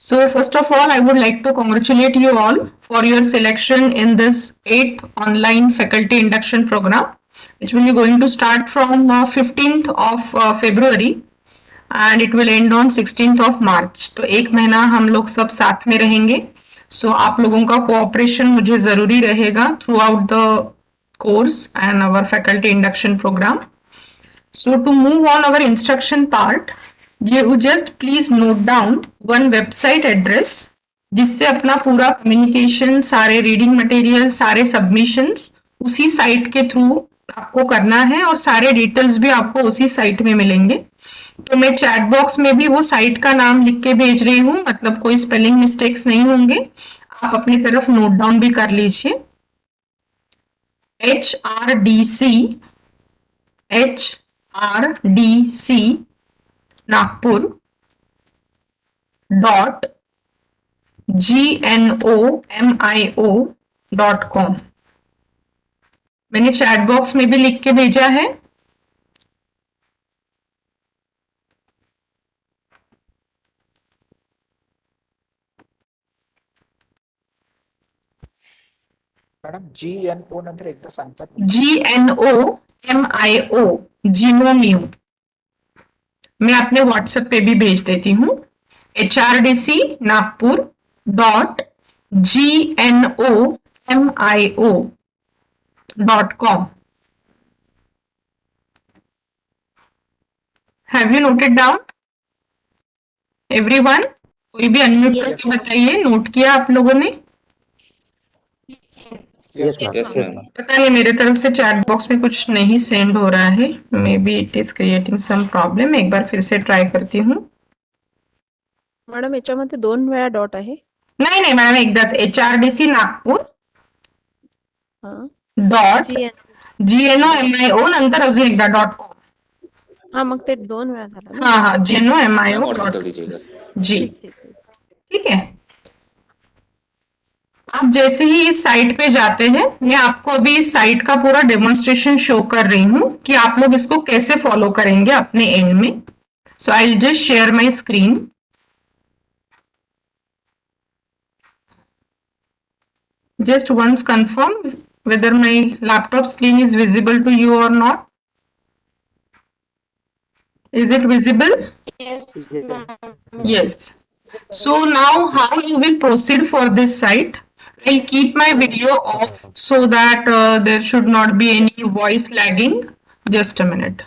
So first of all, I would like to congratulate you all for your selection in this 8th online faculty induction program, which will be going to start from 15th of February and it will end on 16th of March. तो एक महीना हम लोग सब साथ में रहेंगे. So आप लोगों का कोऑपरेशन मुझे ज़रूरी रहेगा throughout the course and our faculty induction program. So to move on our instruction part, you just please note down one website address जिससे अपना पूरा कम्युनिकेशन, सारे रीडिंग मटेरियल, सारे सबमिशंस उसी साइट के थ्रू आपको करना है और सारे डिटेल्स भी आपको उसी साइट में मिलेंगे. तो मैं चैट बॉक्स में भी वो साइट का नाम लिख के भेज रही हूँ, मतलब कोई स्पेलिंग मिस्टेक्स नहीं होंगे. आप अपनी तरफ नोट डाउन भी कर लीजिए. HRDC Nagpur .gnomio.com. मैंने चैट बॉक्स में भी लिख के भेजा है. मॅडम GNO नंतर एकदा सांगतात. GNOMIO जिनोमियो मैं अपने व्हाट्सएप पे भी भेज देती हूँ. HRDC Nagpur .GNOMIO.com. Have you noted down? Everyone? कोई भी अनम्यूट करके बताइए, नोट किया आप लोगों ने? पता नहीं मेरे तरफ से चैट बॉक्स में कुछ नहीं सेंड हो रहा है. Maybe it is creating some problem. एक बार फिर से ट्राई करती हूँ. मॅडम याच्यामध्ये 2 वेळा डॉट आहे. नाही नाही मॅडम एकदाच HRDC नागपूर .GNOMIO नंतर अजून एकदा .com. हा मग ते 2 वेळा झालं ना. हाँ GNOMIO जी ठीक है. आप जैसे ही इस साइट पे जाते हैं, मैं आपको अभी इस साइट का पूरा डेमोन्स्ट्रेशन शो कर रही हूँ कि आप लोग इसको कैसे फॉलो करेंगे अपने एंड में. So I will just share my screen. Just once confirm whether my laptop screen is visible to you or not. Is it visible? Yes. So now how you will proceed for this site? I'll keep my video off so that there should not be any voice lagging. Just a minute.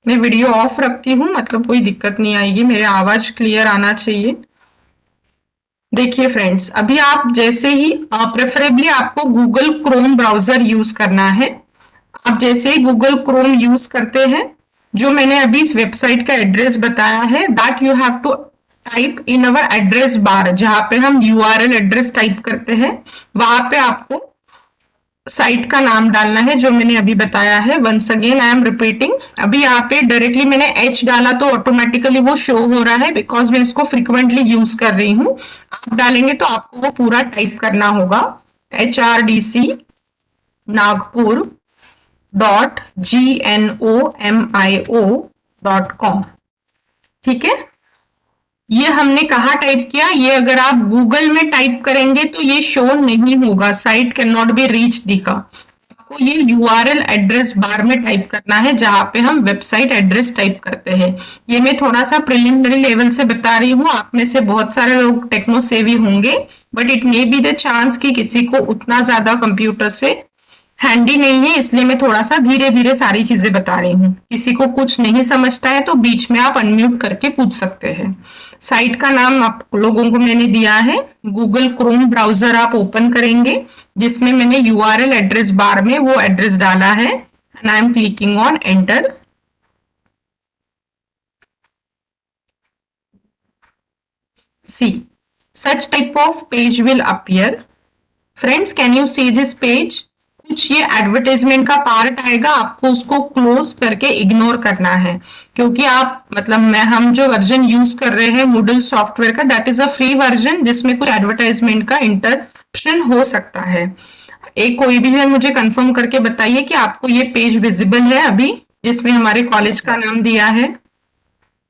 मैं video of रखती हूँ, मतलब कोई दिक्कत नहीं आएगी, मेरे आवाज क्लियर आना चाहिए. देखिए फ्रेंड्स, अभी आप जैसे ही प्रेफरेबली आपको गूगल क्रोम ब्राउजर यूज करना है. आप जैसे ही गूगल क्रोम यूज करते हैं, जो मैंने अभी इस वेबसाइट का एड्रेस बताया है, that you have to type in our address bar. जहां पे हम URL एड्रेस टाइप करते हैं, वहां पे आपको साइट का नाम डालना है जो मैंने अभी बताया है. Once again I am repeating. अभी यहाँ पे डायरेक्टली मैंने H डाला तो ऑटोमेटिकली वो शो हो रहा है बिकॉज मैं इसको फ्रिक्वेंटली यूज कर रही हूँ. आप डालेंगे तो आपको वो पूरा टाइप करना होगा. HRDC Nagpur .GNOMIO.com. ठीक है. ये हमने कहा टाइप किया. ये अगर आप गूगल में टाइप करेंगे तो ये शो नहीं होगा. Site can not be reach दिखा. आपको ये URL एड्रेस बार में टाइप करना है जहां पे हम वेबसाइट एड्रेस टाइप करते हैं. ये मैं थोड़ा सा प्रिलिमिनरी लेवल से बता रही हूँ. आप में से बहुत सारे लोग टेक्नो सेवी होंगे, but it may be the chance कि किसी को उतना ज्यादा कंप्यूटर से हैंडी नहीं है, इसलिए मैं थोड़ा सा धीरे धीरे सारी चीजें बता रही हूँ. किसी को कुछ नहीं समझता है तो बीच में आप अनम्यूट करके पूछ सकते हैं. साइट का नाम आप लोगों को मैंने दिया है. गूगल क्रोम ब्राउजर आप ओपन करेंगे जिसमें मैंने URL एड्रेस बार में वो एड्रेस डाला है and I am clicking on enter. See such type of page will appear. Friends, can you see this page? कुछ ये एडवर्टाइजमेंट का पार्ट आएगा, आपको उसको क्लोज करके इग्नोर करना है क्योंकि आप मतलब हम जो वर्जन यूज कर रहे हैं Moodle सॉफ्टवेयर का, that is a free version जिसमें कुछ एडवर्टाइजमेंट का इंटरप्शन हो सकता है. एक कोई भी जन मुझे कंफर्म करके बताइए कि आपको ये पेज विजिबल है अभी जिसमें हमारे कॉलेज का नाम दिया है.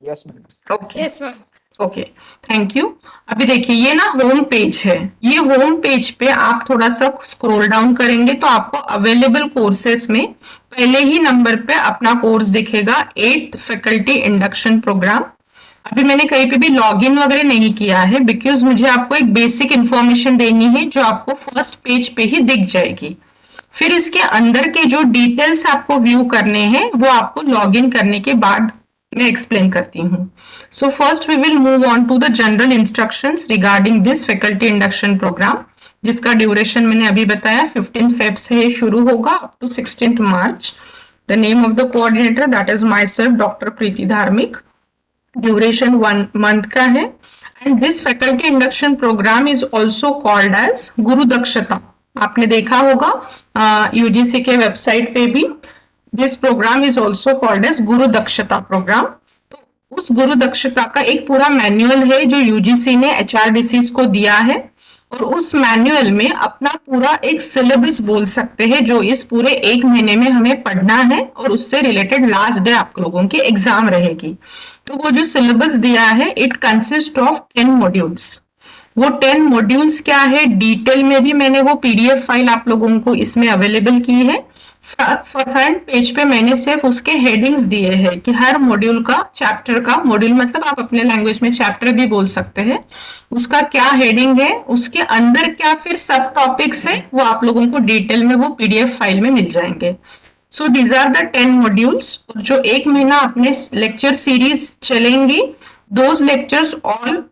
Yes madam. Okay okay, thank you. अभी देखिए ये ना होम पेज है, ये होम पेज पे आप थोड़ा सा स्क्रॉल डाउन करेंगे तो आपको अवेलेबल कोर्सेस में पहले ही नंबर पे अपना कोर्स दिखेगा, 8th फैकल्टी इंडक्शन प्रोग्राम। अभी मैंने कहीं पे भी लॉगिन वगैरह नहीं किया है बिकॉज मुझे आपको एक बेसिक इंफॉर्मेशन देनी है जो आपको फर्स्ट पेज पे ही दिख जाएगी। फिर इसके अंदर के जो डिटेल्स आपको व्यू करने हैं वो आपको लॉगिन करने के बाद मैं एक्सप्लेन करती हूँ। So first we will move on to the general instructions regarding this faculty induction program, जिसका ड्यूरेशन मैंने अभी बताया 15 फेब से शुरू होगा up to 16 March. The name of the coordinator that is myself doctor Preeti Dharmik. Duration 1 month का है and this faculty induction program is also called as Guru Dakshata. आपने देखा होगा यूजीसी के वेबसाइट पे भी this program is also called as Guru Dakshta programme. तो उस गुरु दक्षता का एक पूरा मैनुअल है जो यूजीसी ने एचआरडीसी को दिया है और उस मैनुअल में अपना पूरा एक सिलेबस बोल सकते हैं जो इस पूरे 1 महीने में हमें पढ़ना है और उससे रिलेटेड लास्ट डे आप लोगों की एग्जाम रहेगी। तो वो जो सिलेबस दिया है इट कंसिस्ट ऑफ 10 मॉड्यूल्स। वो 10 मॉड्यूल्स क्या है डिटेल में भी मैंने वो पीडीएफ फाइल आप लोगों को इसमें अवेलेबल की है। फ्रंट पेज पे मैंने सिर्फ उसके हेडिंग्स दिए हैं कि हर मॉड्यूल का, चैप्टर का, मॉड्यूल मतलब आप अपने लैंग्वेज में चैप्टर भी बोल सकते हैं, उसका क्या हेडिंग है, उसके अंदर क्या फिर सब टॉपिक्स है, वो आप लोगों को डिटेल में वो पीडीएफ फाइल में मिल जाएंगे। So these are the 10 modules. जो 1 महीना अपने लेक्चर सीरीज चलेंगी, those lectures all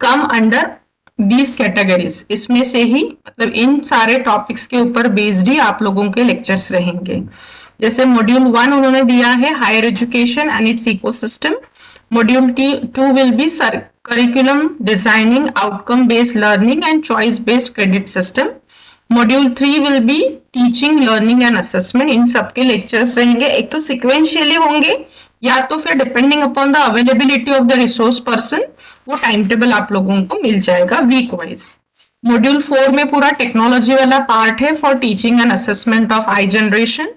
come under these categories. इसमें से ही मतलब इन सारे टॉपिक्स के ऊपर बेस्ड ही आप लोगों के लेक्चर्स रहेंगे। जैसे मॉड्यूल 1 उन्होंने दिया है higher education and its ecosystem. Module 2 will be curriculum designing, outcome based learning and choice based credit system. Module 3 will be teaching, learning and assessment. इन सबके लेक्चर्स रहेंगे, एक तो सिक्वेंशियली होंगे या तो फिर depending upon the availability of the resource person वो टाइम टेबल आप लोगों को मिल जाएगा वीक वाइज। मॉड्यूल 4 में पूरा टेक्नोलॉजी वाला पार्ट है for teaching and assessment of I generation.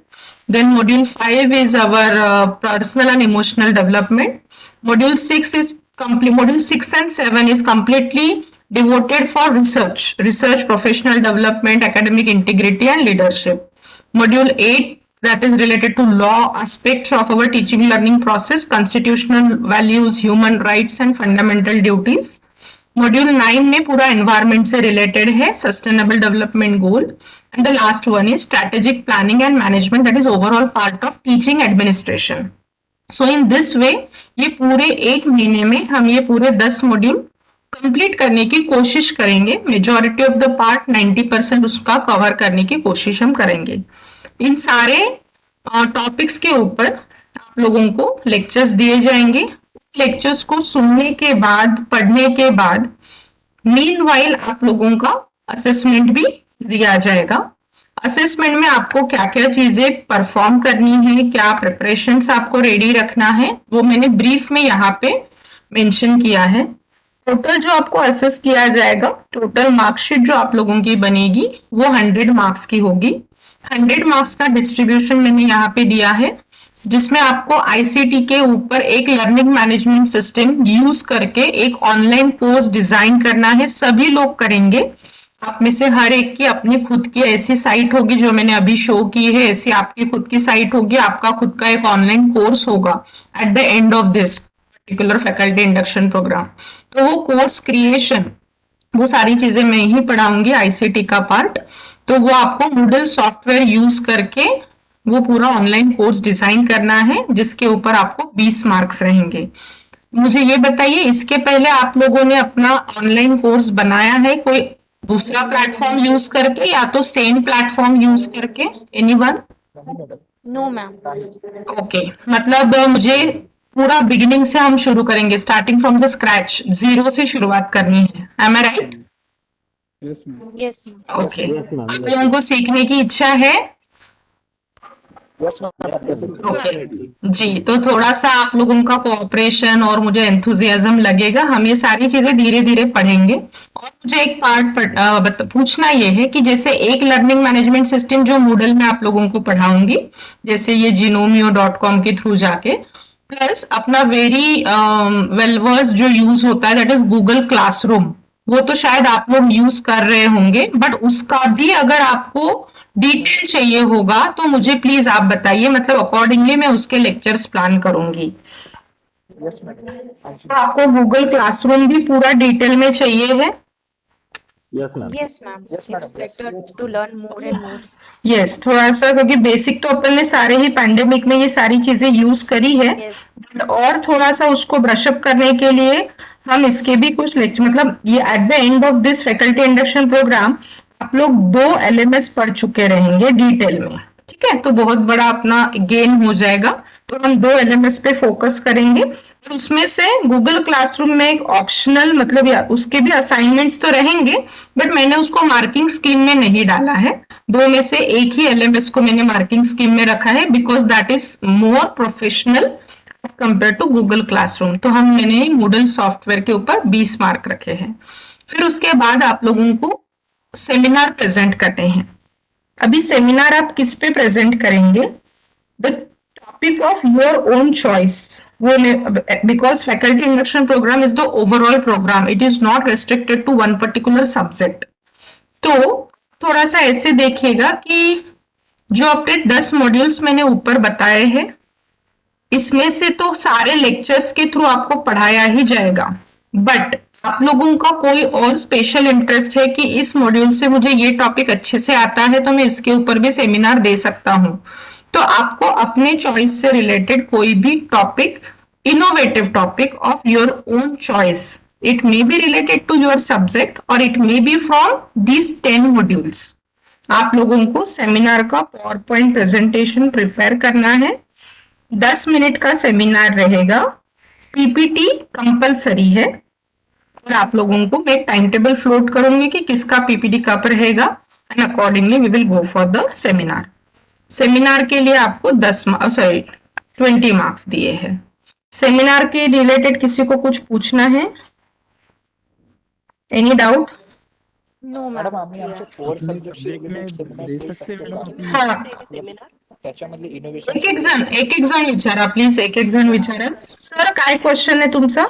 Then module 5 is our personal and emotional development. Module 6 and 7 is completely devoted for research, professional development, academic integrity and leadership. Module 8 that is related to law aspects of our teaching learning process, constitutional values, human rights and fundamental duties. Module 9 में पूरा environment से related है, sustainable development goal. And the last one is strategic planning and management, that is overall part of teaching administration. So in this way ये पूरे 1 महीने में हम ये पूरे 10 मॉड्यूल कंप्लीट करने की कोशिश करेंगे। मेजॉरिटी ऑफ द पार्ट 90% उसका कवर करने की कोशिश हम करेंगे। इन सारे टॉपिक्स के ऊपर आप लोगों को लेक्चर्स दिए जाएंगे। लेक्चर्स को सुनने के बाद, पढ़ने के बाद मीनवाइल आप लोगों का असेसमेंट भी दिया जाएगा। असेसमेंट में आपको क्या क्या चीजें परफॉर्म करनी है, क्या प्रिपरेशंस आपको रेडी रखना है, वो मैंने ब्रीफ में यहाँ पे मेंशन किया है। टोटल जो आपको असेस किया जाएगा, टोटल मार्कशीट जो आप लोगों की बनेगी वो 100 मार्क्स की होगी। 100 मार्क्स का डिस्ट्रीब्यूशन मैंने यहाँ पे दिया है, जिसमें आपको आईसीटी के ऊपर एक लर्निंग मैनेजमेंट सिस्टम यूज करके एक ऑनलाइन कोर्स डिजाइन करना है। सभी लोग करेंगे, आप में से हर एक की अपनी खुद की ऐसी साइट होगी जो मैंने अभी शो की है, ऐसी आपकी खुद की साइट होगी, आपका खुद का एक ऑनलाइन कोर्स होगा at the end of this particular faculty induction program. तो वो कोर्स क्रिएशन, वो सारी चीजें मैं ही पढ़ाऊंगी, आईसीटी का पार्ट। तो वो आपको Moodle सॉफ्टवेयर यूज करके वो पूरा ऑनलाइन कोर्स डिजाइन करना है, जिसके ऊपर आपको 20 मार्क्स रहेंगे। मुझे ये बताइए, इसके पहले आप लोगों ने अपना ऑनलाइन कोर्स बनाया है कोई दूसरा प्लेटफॉर्म यूज करके या तो सेम प्लेटफॉर्म यूज करके? एनीवन? नहीं मैडम, नो मैम। नहीं। ओके, मतलब मुझे पूरा बिगिनिंग से हम शुरू करेंगे, स्टार्टिंग फ्रॉम द स्क्रैच, 0 से शुरुआत करनी है। Am I right? Yes ma'am. Yes ma'am. Okay, आप लोगों को सीखने की इच्छा है? Yes madam. ओके जी, तो थोड़ा सा आप लोगों का कोऑपरेशन और मुझे एंथुजियाज्म लगेगा। हम ये सारी चीजें धीरे धीरे पढ़ेंगे। और मुझे एक पार्ट पूछना ये है कि जैसे एक लर्निंग मैनेजमेंट सिस्टम जो Moodle में आप लोगों को पढ़ाऊंगी, जैसे ये Genomio.com के थ्रू जाके, प्लस अपना वेरी वेल वर्स जो यूज होता है दैट इज गूगल क्लासरूम, वो तो शायद आप लोग यूज कर रहे होंगे, बट उसका भी अगर आपको डिटेल चाहिए होगा तो मुझे प्लीज आप बताइए, मतलब अकॉर्डिंगली मैं उसके लेक्चर्स प्लान करूंगी। Yes madam. तो आपको गूगल क्लासरूम भी पूरा डिटेल में चाहिए है? Yes, ma'am. Yes, ma'am. Yes, It's madam. Yes. better to learn more and more. Yes, थोड़ा सा, क्योंकि बेसिक तो अपन ने सारे ही पैंडेमिक में ये सारी चीजें यूज करी है, Yes. और थोड़ा सा उसको ब्रशअप करने के लिए हम इसके भी कुछ लेक्चर, मतलब ये at the end of this faculty induction program आप लोग 2 LMS पढ़ चुके रहेंगे डिटेल में, ठीक है? तो बहुत बड़ा अपना गेन हो जाएगा। तो हम 2 LMS पे फोकस करेंगे, और उसमें से गूगल क्लासरूम में एक ऑप्शनल, मतलब या उसके भी असाइनमेंट्स तो रहेंगे, बट मैंने उसको मार्किंग स्कीम में नहीं डाला है। 2 में से एक ही LMS को मैंने मार्किंग स्कीम में रखा है, because that is more professional as compare to Google classroom. तो मैंने मूडल सॉफ्टवेयर के ऊपर 20 मार्क रखे हैं। फिर उसके बाद आप लोगों को सेमिनार प्रेजेंट करने हैं। अभी सेमिनार आप किस पे प्रेजेंट करेंगे? The topic of your own choice, वो because faculty induction program is the overall program, it is not restricted to one particular subject. तो थोड़ा सा ऐसे देखिएगा कि जो अपने 10 मॉड्यूल्स मैंने ऊपर बताए हैं, इसमें से तो सारे लेक्चर्स के थ्रू आपको पढ़ाया ही जाएगा, बट आप लोगों का कोई और स्पेशल इंटरेस्ट है कि इस मॉड्यूल से मुझे ये टॉपिक अच्छे से आता है तो मैं इसके ऊपर भी सेमिनार दे सकता हूं, तो आपको अपने चॉइस से रिलेटेड कोई भी topic, innovative topic of your own choice, it may be related to your subject और it may be from these 10 modules, आप लोगों को सेमिनार का पावर पॉइंट प्रेजेंटेशन प्रिपेयर करना है। 10 मिनट का सेमिनार रहेगा, पीपीटी कंपलसरी है, और आप लोगों को मैं टाइम टेबल फ्लोट करूंगी कि किसका पीपीटी कब रहेगा, and accordingly we will go for the seminar. Seminar के लिए आपको 20 मार्क्स दिए हैं। सेमिनार के रिलेटेड किसी को कुछ पूछना है? Any doubt? No, madam ma'am. आम्ही आमच्या कोर सब्जेक्टचे subject में सेमिनार दे देऊ सकते शकतो हैं का? हाँ, त्याच्यामधले इनोव्हेशन एक एक जण विचारा प्लीज, एक एक जण विचारा। सर काय क्वेश्चन आहे तुमचा?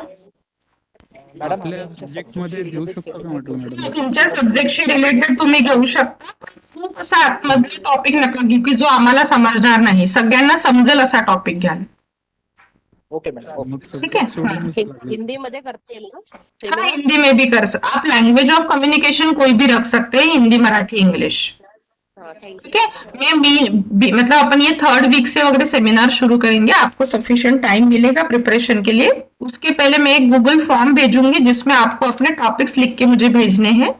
मॅडम आम्ही आपल्या आमच्या subject मध्ये सब्जेक्टशी देऊ रिलेटेड शकतो का सेमिनार देऊ म्हटलं शकतो मॅडम? तुमच्या सब्जेक्टशी रिलेटेड तुम्ही घेऊ शकता, खूप असा आतमधला टॉपिक नका घेऊ की जो आम्हाला समजणार नाही, सगळ्यांना समजेल असा टॉपिक घ्या, ओके मॅडम ओके मग ठीक है? subject सोडूनच लागेल. हिंदी मध्ये करते ना हाँ, सेमिनार? हिंदी में भी कर सकते, आप लैंग्वेज ऑफ कम्युनिकेशन कोई भी रख सकते हैं, हिंदी, मराठी, इंग्लिश, हाँ, थैंक ठीक है? मतलब अपन ये 3rd वीक से वगैरह सेमिनार शुरू करेंगे, आपको सफिशिएंट टाइम मिलेगा प्रिपरेशन के लिए। उसके पहले मैं एक गूगल फॉर्म भेजूंगी जिसमें आपको अपने टॉपिक्स लिख के मुझे भेजने हैं,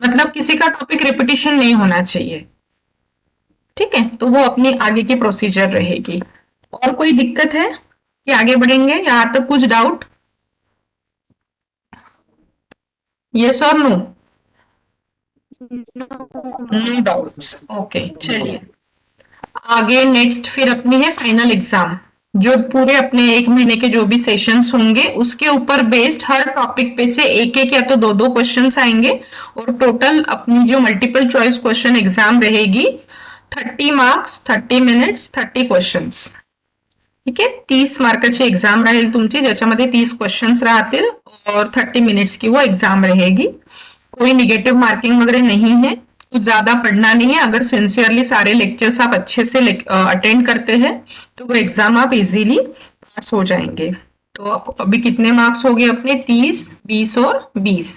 मतलब किसी का टॉपिक रिपीटिशन नहीं होना चाहिए, ठीक है? तो वो अपनी आगे की प्रोसीजर रहेगी। और कोई दिक्कत है कि आगे बढ़ेंगे? यहाँ तक कुछ डाउट? यस और नो? No doubts, okay. चलिए आगे नेक्स्ट फिर अपनी है फाइनल एग्जाम, जो पूरे अपने 1 महीने के जो भी सेशंस होंगे उसके ऊपर बेस्ड हर टॉपिक पे से एक एक या तो 2-2 क्वेश्चंस आएंगे, और टोटल अपनी जो मल्टीपल चॉइस क्वेश्चन एग्जाम रहेगी 30 मार्क्स, 30 मिनिट्स, 30 क्वेश्चंस, ठीक आहे? 30 मार्काची एक्झाम राहील तुमची, ज्याच्यामध्ये 30 क्वेश्चंस राहतील और 30 मिनट्स की वो एग्जाम रहेगी। कोई निगेटिव मार्किंग वगैरह नहीं है, कुछ ज्यादा पढ़ना नहीं है, अगर सिंसियरली सारे लेक्चर्स आप अच्छे से अटेंड करते हैं तो वो एग्जाम आप इजीली पास हो जाएंगे। तो अभी कितने मार्क्स हो गए अपने? 30, 20 और 20,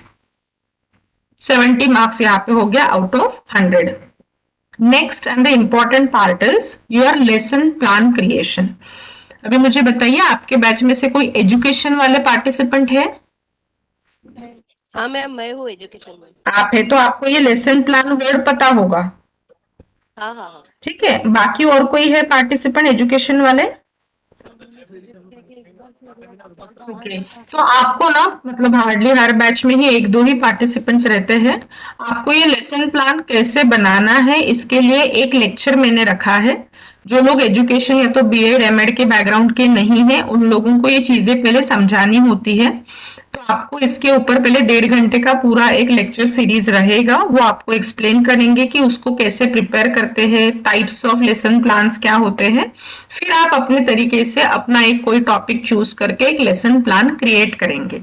70 मार्क्स यहाँ पे हो गया out of 100। Next and the important part is your lesson plan creation. अभी मुझे बताइए, आपके बैच में से कोई एजुकेशन वाले पार्टिसिपेंट है? हाँ मैम, मैं हूँ एजुकेशन में। आप है तो आपको ये लेसन प्लान वर्ड पता होगा, हाँ हाँ हाँ। ठीक है? बाकी और कोई है पार्टिसिपेंट एजुकेशन वाले? ओके, तो आपको ना, मतलब हार्डली हर बैच में ही 1-2 ही पार्टिसिपेंट्स रहते हैं। आपको ये लेसन प्लान कैसे बनाना है इसके लिए एक लेक्चर मैंने रखा है। जो लोग एजुकेशन या तो बीएड एमएड के बैकग्राउंड के नहीं है, उन लोगों को ये चीजें पहले समझानी होती है। तो आपको इसके ऊपर पहले 1.5 घंटे का पूरा एक लेक्चर सीरीज रहेगा, वो आपको एक्सप्लेन करेंगे कि उसको कैसे प्रिपेयर करते हैं, टाइप्स ऑफ लेसन प्लान्स क्या होते हैं। फिर आप अपने तरीके से अपना एक कोई टॉपिक चूज करके एक लेसन प्लान क्रिएट करेंगे।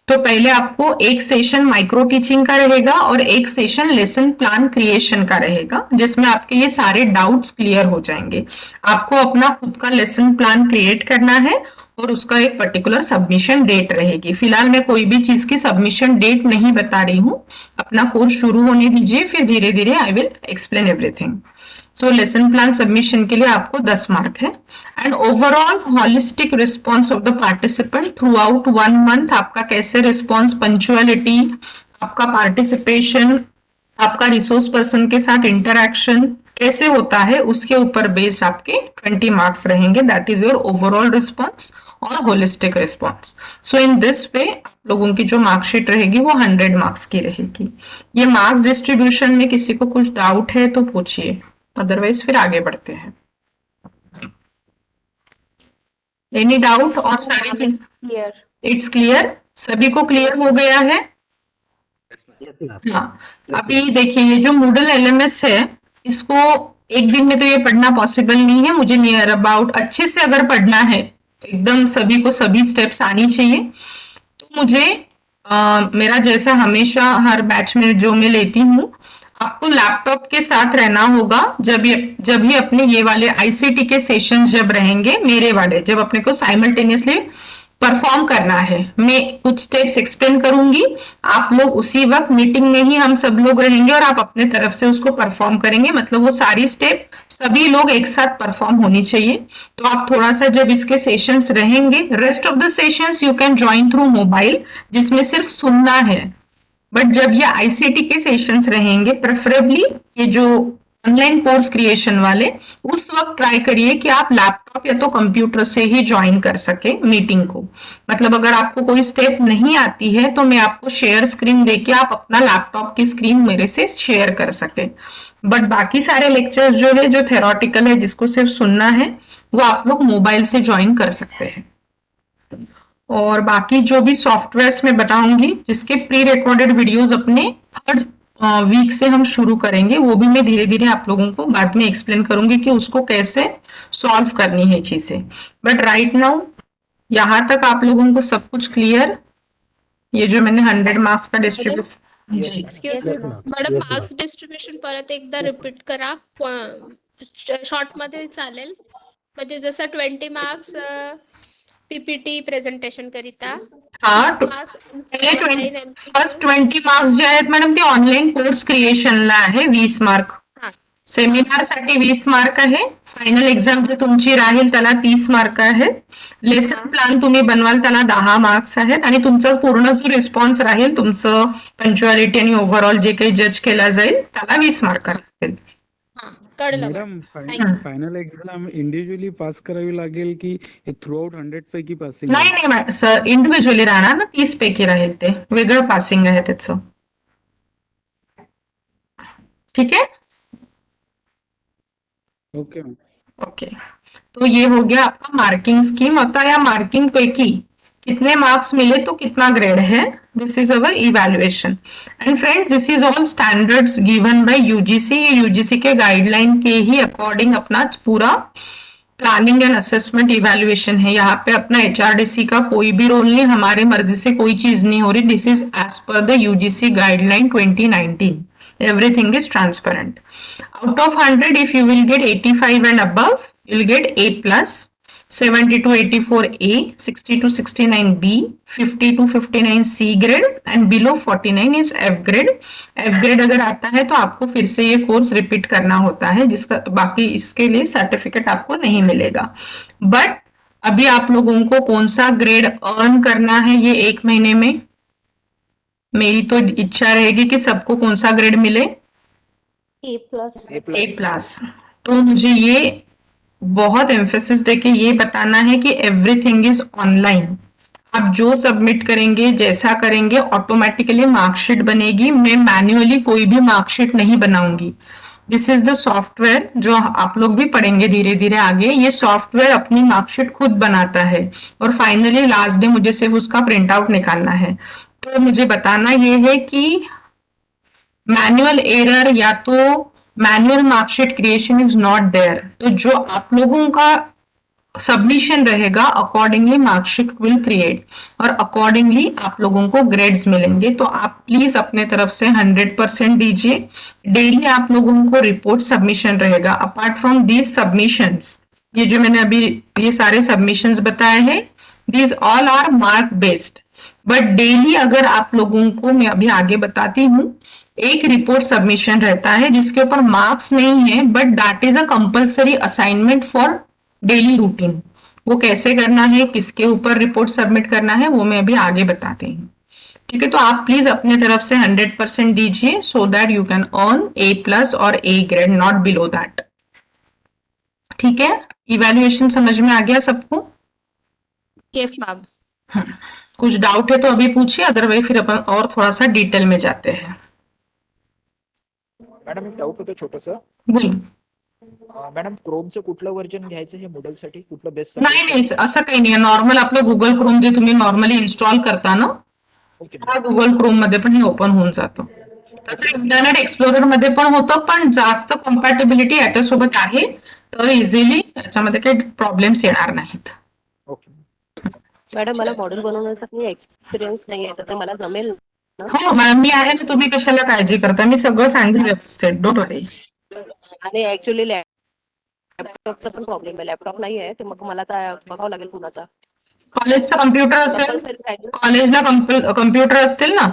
तो पहले आपको एक सेशन माइक्रो टीचिंग का रहेगा और एक सेशन लेसन प्लान क्रिएशन का रहेगा, जिसमें आपके ये सारे डाउट्स क्लियर हो जाएंगे। आपको अपना खुद का लेसन प्लान क्रिएट करना है और उसका एक पर्टिकुलर सबमिशन डेट रहेगी। फिलहाल मैं कोई भी चीज की सबमिशन डेट नहीं बता रही हूँ, अपना कोर्स शुरू होने दीजिए, फिर धीरे धीरे I will explain everything. So lesson plan submission के लिए आपको 10 मार्क है। And overall holistic response of the participant through out 1 month, आपका कैसे रिस्पॉन्स, पंक्चुअलिटी, आपका पार्टिसिपेशन, आपका रिसोर्स पर्सन के साथ इंटरैक्शन कैसे होता है, उसके ऊपर बेस्ड आपके 20 मार्क्स रहेंगे। That is your overall response और holistic response. So in this way आप लोगों की जो मार्कशीट रहेगी वो 100 मार्क्स की रहेगी। ये मार्क्स डिस्ट्रीब्यूशन में किसी को कुछ डाउट है तो पूछिए, अदरवाइज फिर आगे बढ़ते हैं। Any doubt? और सारी चीज क्लियर। इट्स क्लियर, सभी को क्लियर हो गया है? Yes, ma'am. हाँ, अभी देखिए ये जो Moodle LMS है, इसको एक दिन में तो ये पढ़ना पॉसिबल नहीं है। मुझे नियर अबाउट अच्छे से अगर पढ़ना है, एकदम सभी को सभी स्टेप्स आनी चाहिए, तो मुझे मेरा जैसा हमेशा हर बैच में जो मैं लेती हूँ, आपको लैपटॉप के साथ रहना होगा जब भी अपने ये वाले आईसीटी के सेशंस जब रहेंगे, मेरे वाले जब अपने को साइमल्टेनियसली परफॉर्म करना है। मैं कुछ स्टेप्स एक्सप्लेन करूंगी, आप लोग उसी वक्त मीटिंग में ही हम सब लोग रहेंगे और आप अपने तरफ से उसको परफॉर्म करेंगे। मतलब वो सारी स्टेप सभी लोग एक साथ परफॉर्म होनी चाहिए। तो आप थोड़ा सा जब इसके सेशंस रहेंगे, rest of the sessions you can join through mobile, जिसमें सिर्फ सुनना है। बट जब ये आईसीटी के सेशंस रहेंगे, प्रेफरेबली ये जो ऑनलाइन कोर्स क्रिएशन वाले, उस वक्त ट्राई करिए कि आप लैपटॉप या तो कंप्यूटर से ही ज्वाइन कर सके मीटिंग को। मतलब अगर आपको कोई स्टेप नहीं आती है तो मैं आपको शेयर स्क्रीन देके आप अपना लैपटॉप की स्क्रीन मेरे से शेयर कर सके। बट बाकी सारे लेक्चर्स जो है, जो थेरोटिकल है, जिसको सिर्फ सुनना है, वो आप लोग मोबाइल से ज्वाइन कर सकते हैं। और बाकी जो भी सॉफ्टवेयर्स में बताऊंगी, जिसके प्री रिकॉर्डेड वीडियोस अपने हर वीक से हम शुरू करेंगे, वो भी मैं धीरे धीरे आप लोगों को बाद में एक्सप्लेन करूंगी कि उसको कैसे सॉल्व करनी है चीजें। बट राइट नाउ यहाँ तक आप लोगों को सब कुछ क्लियर? ये जो मैंने 100 मार्क्स का डिस्ट्रीब्यूशन, जी excuse me madam, marks distribution परत एकदा रिपीट करा, शॉर्ट मध्ये चालेल? म्हणजे जसं 20 मार्क्स पीपीटी प्रेझेंटेशन करिता, हाँ, 20 तो मार्क्स पहले फर्स्ट 20 मार्क्स जे आहेत मॅडम, ते ऑनलाईन कोर्स क्रिएशनला आहे 20 मार्क, सेमिनार साठी 20 मार्क आहे, फायनल एक्झाम जी तुमची राहील त्याला 30 मार्क आहेत, लेसन प्लॅन तुम्ही बनवाल त्याला 10 मार्क्स आहेत, आणि तुमचा पूर्ण जो रिस्पॉन्स राहील, तुमचं पंक्च्युअलिटी आणि ओव्हरऑल जे काही जज केला जाईल त्याला 20 मार्क राहतील. कळलं मॅडम, फायनल एक्झाम इंडिव्हिज्युअली पास करावी लागेल की थ्रू आउट 100 पैकी पासिंग? नाही नाही मॅडम सर, इंडिव्हिज्युअली राहणार ना, 30 पैकी राहील, ते वेगळं पासिंग आहे त्याचं. ठीक है, ओके मॅम. ओके. तो ये हो गया आपका मार्किंग स्कीम. आता या मार्किंग पैकी कितने मार्क्स मिले तो कितना ग्रेड है, this is our evaluation. And friends, this is all standards given by UGC. ये यूजीसी के गाइडलाइन के ही अकॉर्डिंग अपना पूरा प्लानिंग एंड असेसमेंट इवैल्यूएशन है. यहाँ पे अपना एचआरडीसी का कोई भी रोल नहीं, हमारे मर्जी से कोई चीज नहीं हो रही. This is as per the UGC guideline 2019. Everything is transparent. Out of 100, if you will get 85 and above, you will get A plus, 70 to 84 A, 60 to 69 B, 50 to 59 C grade, and below 49 is F grade. F grade अगर आता है तो आपको फिर से ये course repeat करना होता है, जिसका बाकी इसके लिए सर्टिफिकेट आपको नहीं मिलेगा. बट अभी आप लोगों को कौन सा ग्रेड अर्न करना है ये 1 महीने में, मेरी तो इच्छा रहेगी कि सबको कौन सा ग्रेड मिले, A plus. A plus. तो मुझे ये बहुत एम्फेसिस देके ये बताना है कि एवरीथिंग इज ऑनलाइन. आप जो सबमिट करेंगे, जैसा करेंगे, ऑटोमेटिकली मार्कशीट बनेगी. मैं मैन्युअली कोई भी मार्कशीट नहीं बनाऊंगी. दिस इज द सॉफ्टवेयर जो आप लोग भी पढ़ेंगे धीरे धीरे आगे। ये सॉफ्टवेयर अपनी मार्कशीट खुद बनाता है और फाइनली लास्ट डे मुझे सिर्फ उसका प्रिंट आउट निकालना है। तो मुझे बताना ये है कि मैनुअल एरर या तो manual marksheet creation is not there, तो जो आप लोगों का सबमिशन रहेगा अकॉर्डिंगली मार्कशीट विल क्रिएट और अकॉर्डिंगली आप लोगों को ग्रेड्स मिलेंगे। तो आप प्लीज अपने तरफ से 100% दीजिए। डेली आप लोगों को रिपोर्ट सबमिशन रहेगा। अपार्ट फ्रॉम दीज सबमिशंस, ये जो मैंने अभी ये सारे सबमिशंस बताए हैं, these all are mark based, but daily अगर आप लोगों को, मैं अभी आगे बताती हूँ, एक रिपोर्ट सबमिशन रहता है जिसके ऊपर मार्क्स नहीं है, but that is a compulsory assignment for daily routine. वो कैसे करना है, किसके ऊपर रिपोर्ट सबमिट करना है, वो मैं अभी आगे बताती हूँ। ठीक है, तो आप प्लीज अपने तरफ से 100% दीजिए so that you can earn A+ और A grade, not below that. ठीक है, इवेल्युएशन समझ में आ गया सबको? Yes ma'am. कुछ डाउट है तो अभी पूछिए, अदरवाइज फिर अपन और थोड़ा सा डिटेल में जाते हैं। मॅडम एक डाऊट होतं छोटस, बोल। मॅडम क्रोमचं कुठलं व्हर्जन घ्यायचं हे मोडेलसाठी, कुठलं बेस्ट? नाही नाही, असं काही नाही, नॉर्मल आपलं गुगल क्रोम जे तुम्ही नॉर्मली इन्स्टॉल करता ना, ओके त्या गुगल क्रोम मध्ये पण हे ओपन होऊन जातं। तसं इंटरनेट एक्सप्लोरर मध्ये पण होतं, पण जास्त कॉम्पॅटिबिलिटी याच्यासोबत आहे, तर इझिली याच्यामध्ये काही प्रॉब्लेम्स येणार नाहीत। ओके मॅडम मला मॉडेल बनवण्याचा काही एक्सपिरियन्स नाहीये, तर ते मला जमेल ना? हो मॅम, मी आहे ना, तुम्ही कशाला काळजी करता, मी सगळं सांगेन व्यवस्थित, डोंट वरी। आणि ऍक्च्युली लॅपटॉपचा पण प्रॉब्लेम आहे, लॅपटॉप नाही आहे, ते मग मला आता बघावं लागेल कुणाचा। कॉलेजचा कम्प्युटर असेल, कंपल्सरी पाहिजे? कॉलेजला कम्प्युटर असतील ना,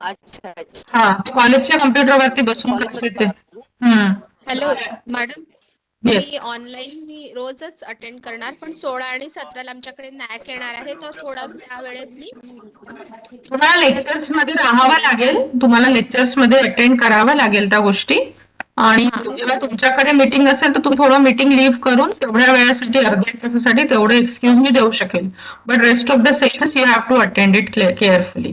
अच्छा अच्छा, हा, कॉलेजच्या कम्प्युटरवरती बसून करते ते। हॅलो मॅडम, येस, मी ऑनलाईन मी रोजच अटेंड करणार, पण 16 आणि 17ला आमच्याकडे नॅक येणार आहे, तर थोडा त्यावेळेस मी तुम्हाला लेक्चर्स मध्ये राहावं लागेल, तुम्हाला लेक्चर्स मध्ये अटेंड करावं लागेल त्या गोष्टी, आणि जेव्हा तुमच्याकडे मीटिंग असेल तर तुम्ही थोडं मीटिंग लिव्ह करून तेवढ्या वेळासाठी, अर्ध्या तासासाठी तेवढं एक्सक्यूज मी देऊ शकेल, but rest of the sessions you have to attend it carefully.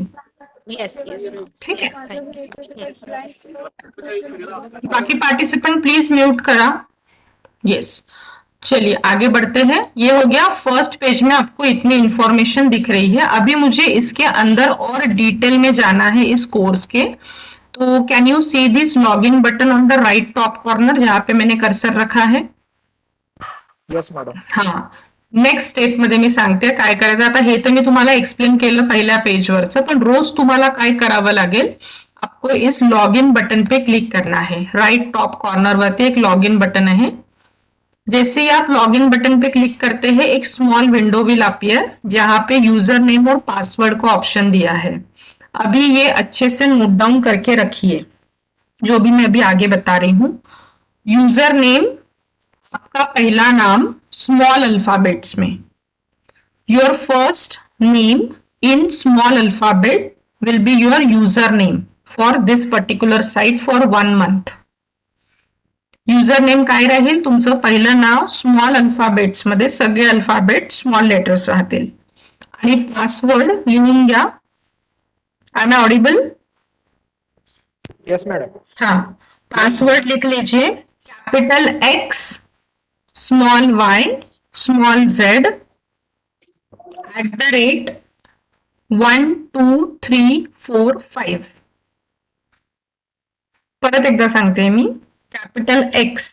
Yes yes ma'am, ठीक है। Yes thank you. बाकी पार्टिसिपेंट प्लीज म्यूट करा। यस, चलिए आगे बढ़ते हैं। ये हो गया फर्स्ट पेज में आपको इतनी इंफॉर्मेशन दिख रही है। अभी मुझे इसके अंदर और डिटेल में जाना है इस कोर्स के। तो can you see this login button on the right top corner, जहां पे मैंने कर्सर रखा है? Yes madam. हाँ, नेक्स्ट स्टेप मध्ये मी सांगते काय करायचं। आता हे तर मी तुम्हाला एक्सप्लेन केलं पहिल्या पेजवरचं, पण रोज तुम्हाला काय करावं लागेल, आपको इस लॉगिन बटन पे क्लिक करना है। राइट टॉप कॉर्नर वरती एक लॉगिन बटन है। जैसे ही आप लॉगिन बटन पे क्लिक करते हैं, एक स्मॉल विंडो विल अपीयर, जहां पे यूजर नेम और पासवर्ड को ऑप्शन दिया है। अभी ये अच्छे से नोट डाउन करके रखिए, जो भी मैं अभी आगे बता रही हूँ। यूजर नेम, आपका पहला नाम स्मॉल अल्फाबेट्स में, your first name in small alphabet will be your user name for this particular site for 1 month. User name काय राहील, तुमचं पहिलं नाव स्मॉल अल्फाबेट्स मध्ये, सगळे अल्फाबेट स्मॉल लेटर्स राहतील, आणि पासवर्ड लिहून घ्या। I am audible? Yes madam. हाँ, पासवर्ड लिख लीजिए, capital X, small y, small z, @ 1 2 3 4 5। परत एकदा सांगते मी, capital X,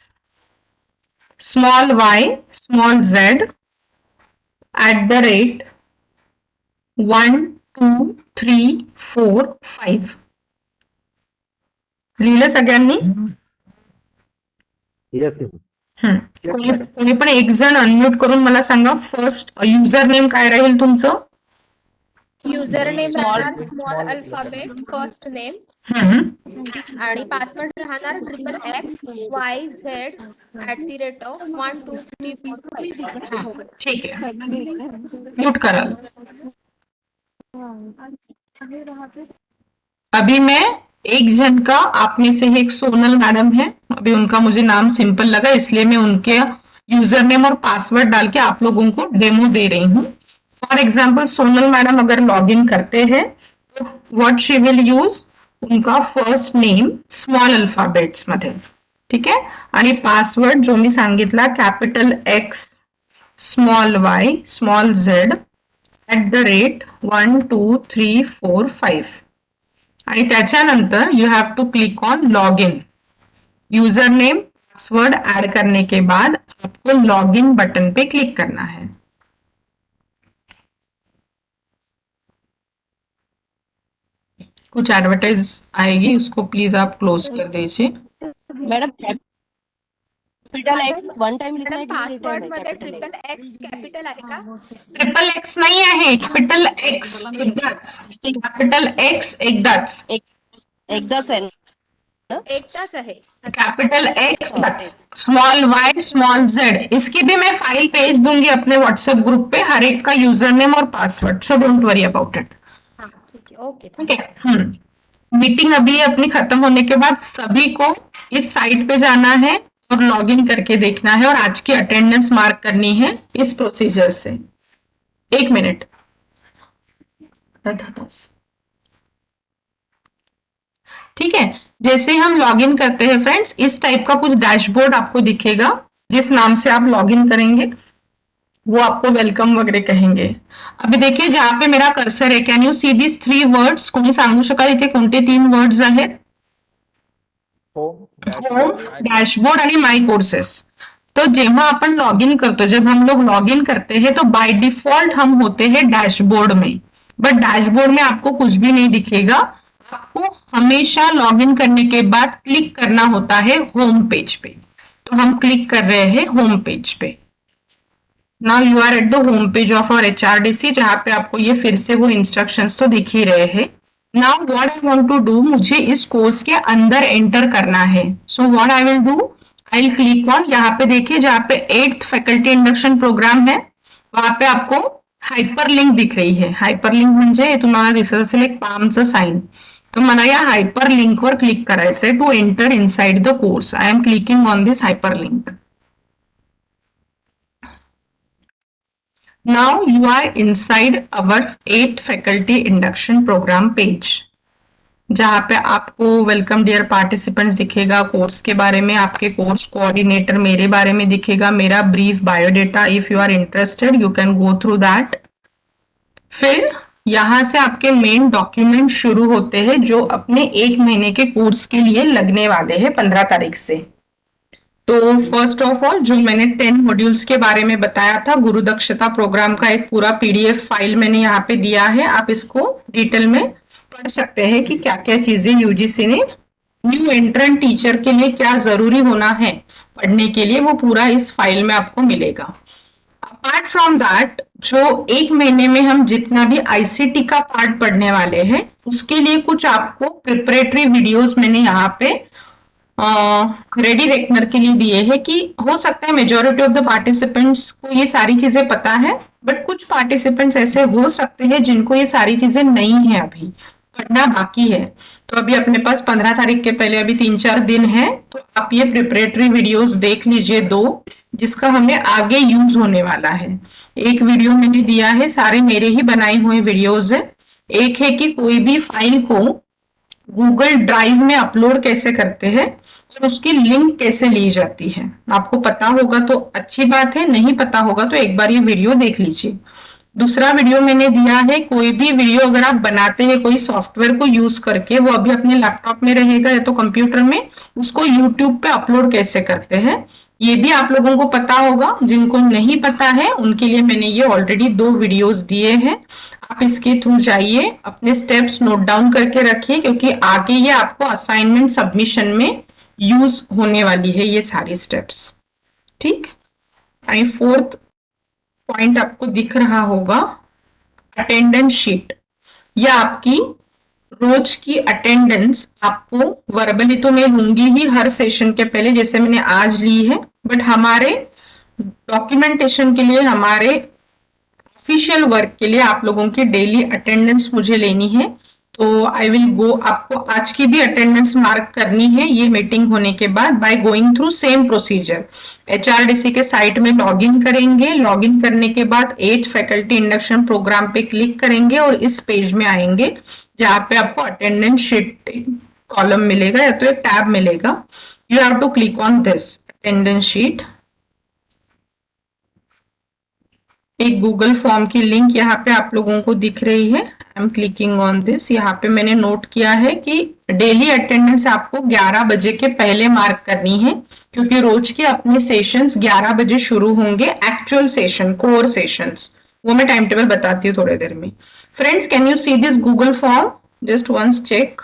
small y, small z, @ 1 2 3 4 5। लिहिलं सगळ्यांनी? Yes hmm. कोणी पण एक जण अनम्यूट करून मला सांगा, फर्स्ट युजर नेम काय राहील तुमचं? युजर नेम राहणार स्मॉल अल्फाबेट फर्स्ट नेम, आणि पासवर्ड राहणार XXYZ @ 1 2 3 4 5। ठीक है, म्यूट करा। अभी मैं एक जन का, आप में से एक सोनल मैडम है, अभी उनका मुझे नाम सिंपल लगा इसलिए मैं उनके यूजर नेम और पासवर्ड डाल के आप लोगों को डेमो दे रही हूँ। फॉर एग्जाम्पल सोनल मैडम अगर लॉग इन करते हैं तो व्हाट शी विल यूज, उनका फर्स्ट नेम स्मॉल अल्फाबेट्स मध्ये, ठीक आहे. आणि पासवर्ड जो मी सांगितला capital X small Y small Z @1 2 3 4 5. आणि त्याच्यानंतर you have to click on log in. User name password add करने के बाद आपको लॉग इन बटन पे क्लिक करना है. कुछ एडवर्टाइज आएगी, उसको प्लीज आप क्लोज कर दीजिए. Madam capital x one time लिखना है मॅडम कि पासवर्ड रिटर्न है मध्ये कैपिटल ट्रिपल एक्स कॅपिटल आहे का? ट्रिपल एक्स नाही आहे, कॅपिटल एक्स एकदाच, कॅपिटल एक्स एकदाच, एकदाच आहे ना? एकदाच आहे. Capital X small Y small Z. इसकी भी मैं फाइल भेज दूंगी अपने व्हाट्सएप ग्रुप पे, हर एक का यूजर नेम और password, so don't worry about it. हाँ ठीक है, ओके. ठीक है. मीटिंग अभी अपनी खत्म होने के बाद सभी को इस साइट पे जाना है और लॉग इन करके देखना है और आज की अटेंडेंस मार्क करनी है इस प्रोसीजर से. 1 मिनट. ठीक है. जैसे हम लॉग इन करते हैं फ्रेंड्स, इस टाइप का कुछ डैशबोर्ड आपको दिखेगा. जिस नाम से आप लॉग इन करेंगे वो आपको वेलकम वगैरह कहेंगे. अभी देखिए जहां पे मेरा कर्सर आहे, can you see this 3 words? कोणी सांगू शकाल इथे कोणते 3 वर्ड्स आहेत? होम, डैशबोर्ड आणि माय कोर्सेस. तो जेव्हा अपन लॉग इन करते, जब हम लोग लॉग इन करते हैं तो बाय डिफॉल्ट हम होते हैं डैशबोर्ड में. बट डैशबोर्ड में आपको कुछ भी नहीं दिखेगा. आपको हमेशा लॉग इन करने के बाद क्लिक करना होता है होम पेज पे. तो हम क्लिक कर रहे हैं होम पेज पे. Now you are at the home page of our HRDC, जहां पे आपको ये फिर से वो इंस्ट्रक्शंस तो दिख ही रहे हैं. Now what I want to do, मुझे इस कोर्स के अंदर एंटर करना है. So what I will do, I will click on, यहाँ पे देखिए जहाँ पे 8th फैकल्टी इंडक्शन प्रोग्राम है वहां पे आपको हायपरलिंक दिख रही है. हायपरलिंक म्हणजे तुम्हाला दिसत असेल एक पामचं साइन. तो मला या हायपरलिंक वर क्लिक करायचंय to enter inside the course. I am clicking on this hyperlink. Now you are inside our 8th faculty induction program page, जहां पे आपको वेलकम डियर पार्टिसिपेंट्स दिखेगा, कोर्स के बारे में आपके कोर्स कोऑर्डिनेटर मेरे बारे में दिखेगा, मेरा brief biodata. If you are interested you can go through that. फिर यहां से आपके मेन डॉक्यूमेंट शुरू होते हैं जो अपने 1 महीने के कोर्स के लिए लगने वाले हैं 15 तारीख से. तो फर्स्ट ऑफ ऑल जो मैंने 10 मॉड्यूल्स के बारे में बताया था, गुरु दक्षता प्रोग्राम का एक पूरा PDF फाइल मैंने यहाँ पे दिया है. आप इसको डिटेल में पढ़ सकते हैं कि क्या क्या चीजें UGC ने न्यू एंट्रेंट टीचर के लिए क्या जरूरी होना है पढ़ने के लिए, वो पूरा इस फाइल में आपको मिलेगा. अपार्ट फ्रॉम दैट, जो 1 महीने में हम जितना भी ICT का पार्ट पढ़ने वाले हैं उसके लिए कुछ आपको प्रिपरेटरी वीडियोस मैंने यहाँ पे रेडी रेकनर के लिए दिए हैं. कि हो सकता है मेजॉरिटी ऑफ द पार्टिसिपेंट्स को ये सारी चीजें पता है, बट कुछ पार्टिसिपेंट्स ऐसे हो सकते हैं जिनको ये सारी चीजें नहीं है, अभी पढ़ना बाकी है. तो अभी अपने पास 15 तारीख के पहले अभी 3-4 दिन है, तो आप ये प्रिपरेटरी वीडियोस देख लीजिए 2, जिसका हमें आगे यूज होने वाला है. एक वीडियो मैंने दिया है, सारे मेरे ही बनाए हुए वीडियोज है. एक है कि कोई भी फाइल को गूगल ड्राइव में अपलोड कैसे करते हैं और उसकी लिंक कैसे ली जाती है. आपको पता होगा तो अच्छी बात है, नहीं पता होगा तो एक बार ये वीडियो देख लीजिए. दूसरा वीडियो मैंने दिया है, कोई भी वीडियो अगर आप बनाते हैं कोई सॉफ्टवेयर को यूज करके, वो अभी अपने लैपटॉप में रहेगा या तो कंप्यूटर में, उसको यूट्यूब पे अपलोड कैसे करते हैं ये भी आप लोगों को पता होगा. जिनको नहीं पता है उनके लिए मैंने ये ऑलरेडी 2 वीडियोस दिए हैं. आप इसके थ्रू जाइए, अपने स्टेप्स नोट डाउन करके रखिए, क्योंकि आगे ये आपको असाइनमेंट सबमिशन में यूज होने वाली है ये सारी स्टेप्स. ठीक. एंड 4th पॉइंट आपको दिख रहा होगा अटेंडेंस शीट. यह आपकी रोज की अटेंडेंस आपको वर्बली तो मैं लूंगी ही हर सेशन के पहले, जैसे मैंने आज ली है, बट हमारे डॉक्यूमेंटेशन के लिए, हमारे ऑफिशियल वर्क के लिए आप लोगों की डेली अटेंडेंस मुझे लेनी है. तो आई विल गो, आपको आज की भी अटेंडेंस मार्क करनी है ये मीटिंग होने के बाद by going through same procedure. HRDC के साइट में लॉगिन करेंगे, लॉगिन करने के बाद 8th फैकल्टी इंडक्शन प्रोग्राम पे क्लिक करेंगे और इस पेज में आएंगे जहाँ पे आपको अटेंडेंस शीट कॉलम मिलेगा या तो एक टैब मिलेगा। You have to click on this attendance sheet. एक गूगल फॉर्म की लिंक यहाँ पे आप लोगों को दिख रही है। I am clicking on this. यहाँ पे मैंने नोट किया है कि डेली अटेंडेंस आपको 11 बजे के पहले मार्क करनी है, क्योंकि रोज के अपने सेशंस 11 बजे शुरू होंगे। एक्चुअल सेशन, कोर सेशंस, वो मैं टाइम टेबल बताती हूँ थोड़ी देर में। Friends, can you see this Google form? Just once check.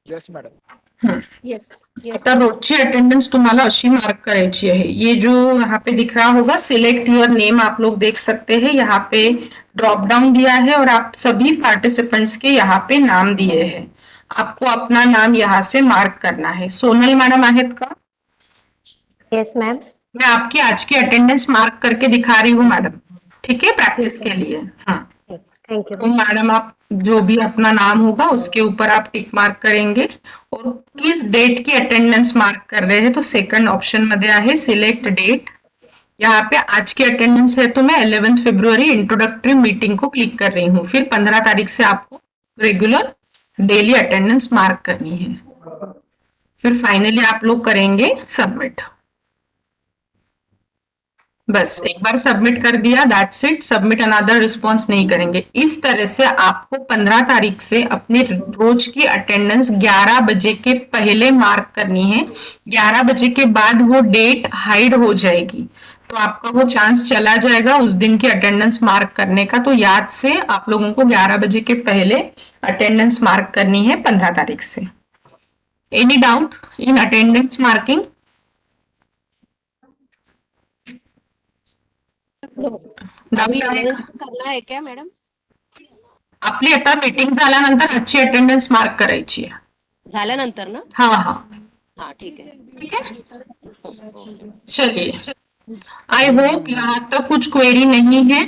Yes madam. Yes आता रोजची अटेंडन्स तुम्हाला अशी मार्क करायची आहे। ये जो यहाँ पे दिख रहा होगा सिलेक्ट योर नेम, आप लोग देख सकते हैं यहाँ पे ड्रॉप डाउन दिया है और आप सभी पार्टिसिपेंट्स के यहाँ पे नाम दिए हैं। आपको अपना नाम यहाँ से मार्क करना है। सोनल मैडम आहेत का? Yes ma'am. मैं आपकी आज की अटेंडेंस मार्क करके दिखा रही हूँ मैडम, ठीक है, प्रैक्टिस के लिए। हाँ, थैंक यू। तो मैडम आप जो भी अपना नाम होगा उसके ऊपर आप टिक मार्क करेंगे और किस डेट की अटेंडेंस मार्क कर रहे हैं तो सेकंड ऑप्शन मध्ये आहे सिलेक्ट डेट। यहाँ पे आज की अटेंडेंस है तो मैं 11 फरवरी इंट्रोडक्टरी मीटिंग को क्लिक कर रही हूँ। फिर 15 तारीख से आपको रेगुलर डेली अटेंडेंस मार्क करनी है। फिर फाइनली आप लोग करेंगे सबमिट। बस एक बार सबमिट कर दिया, that's it. Submit another response नहीं करेंगे। इस तरह से आपको 15 तारीख से अपने रोज की अटेंडेंस 11 बजे के पहले मार्क करनी है। 11 बजे के बाद वो डेट हाइड हो जाएगी तो आपका वो चांस चला जाएगा उस दिन की अटेंडेंस मार्क करने का। तो याद से आप लोगों को 11 बजे के पहले अटेंडेंस मार्क करनी है 15 तारीख से। Any doubt in attendance marking? अभी करना है क्या मॅडम? आपली आता मीटिंग झाल्यानंतर आजची अटेंडन्स मार्क करायची आहे। झाल्यानंतर ना? हाँ हाँ हाँ ठीक है. ठीक है, चलिए। आई होप यहाँ तक कुछ क्वेरी नहीं है।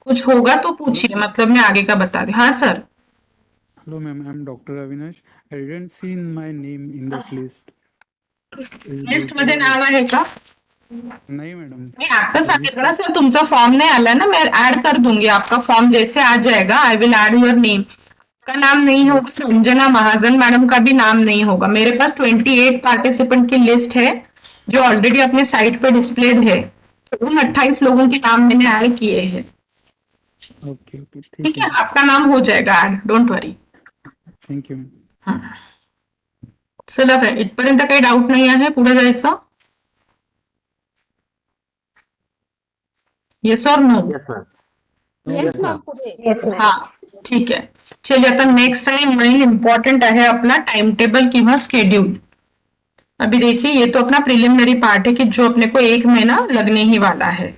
कुछ होगा तो पूछिए, मतलब मैं आगे का बता दूं। हाँ sir. Hello ma'am, I'm Dr. Avinash. I didn't see my name in that list. List मध्ये नाव आहे का? नहीं मैडम. मैं आता सांगितलं ना सर, तुमचा फॉर्म नहीं आला ना, मैं ऐड कर दूंगी। आपका फॉर्म जैसे आ जाएगा I will add your name. का नाम नहीं होगा, रंजना महाजन मैडम का भी नाम नहीं होगा। मेरे पास 28 पार्टिसिपेंट की लिस्ट है जो ऑलरेडी अपने साइट पे डिस्प्लेड है। तो उन 28 लोगों के नाम मैंने ऐड किए हैं। ओके ओके ठीक है, आपका नाम हो जाएगा add, don't worry. Thank you. चला फ्रेंड, इथपर्यंत काही डाऊट नाही आहे, पुढे जायचं? येस और no? Yes ma'am. Yes ma'am पुढे. Yes ma'am. हाँ ठीक है। चलिए आता नेक्स्ट टाइम मेन इंपॉर्टेंट है अपना टाइम टेबल किंवा स्केड्यूल। अभी देखिए ये तो अपना प्रिलिमिनरी पार्ट है कि जो अपने को 1 महीना लगने ही वाला है।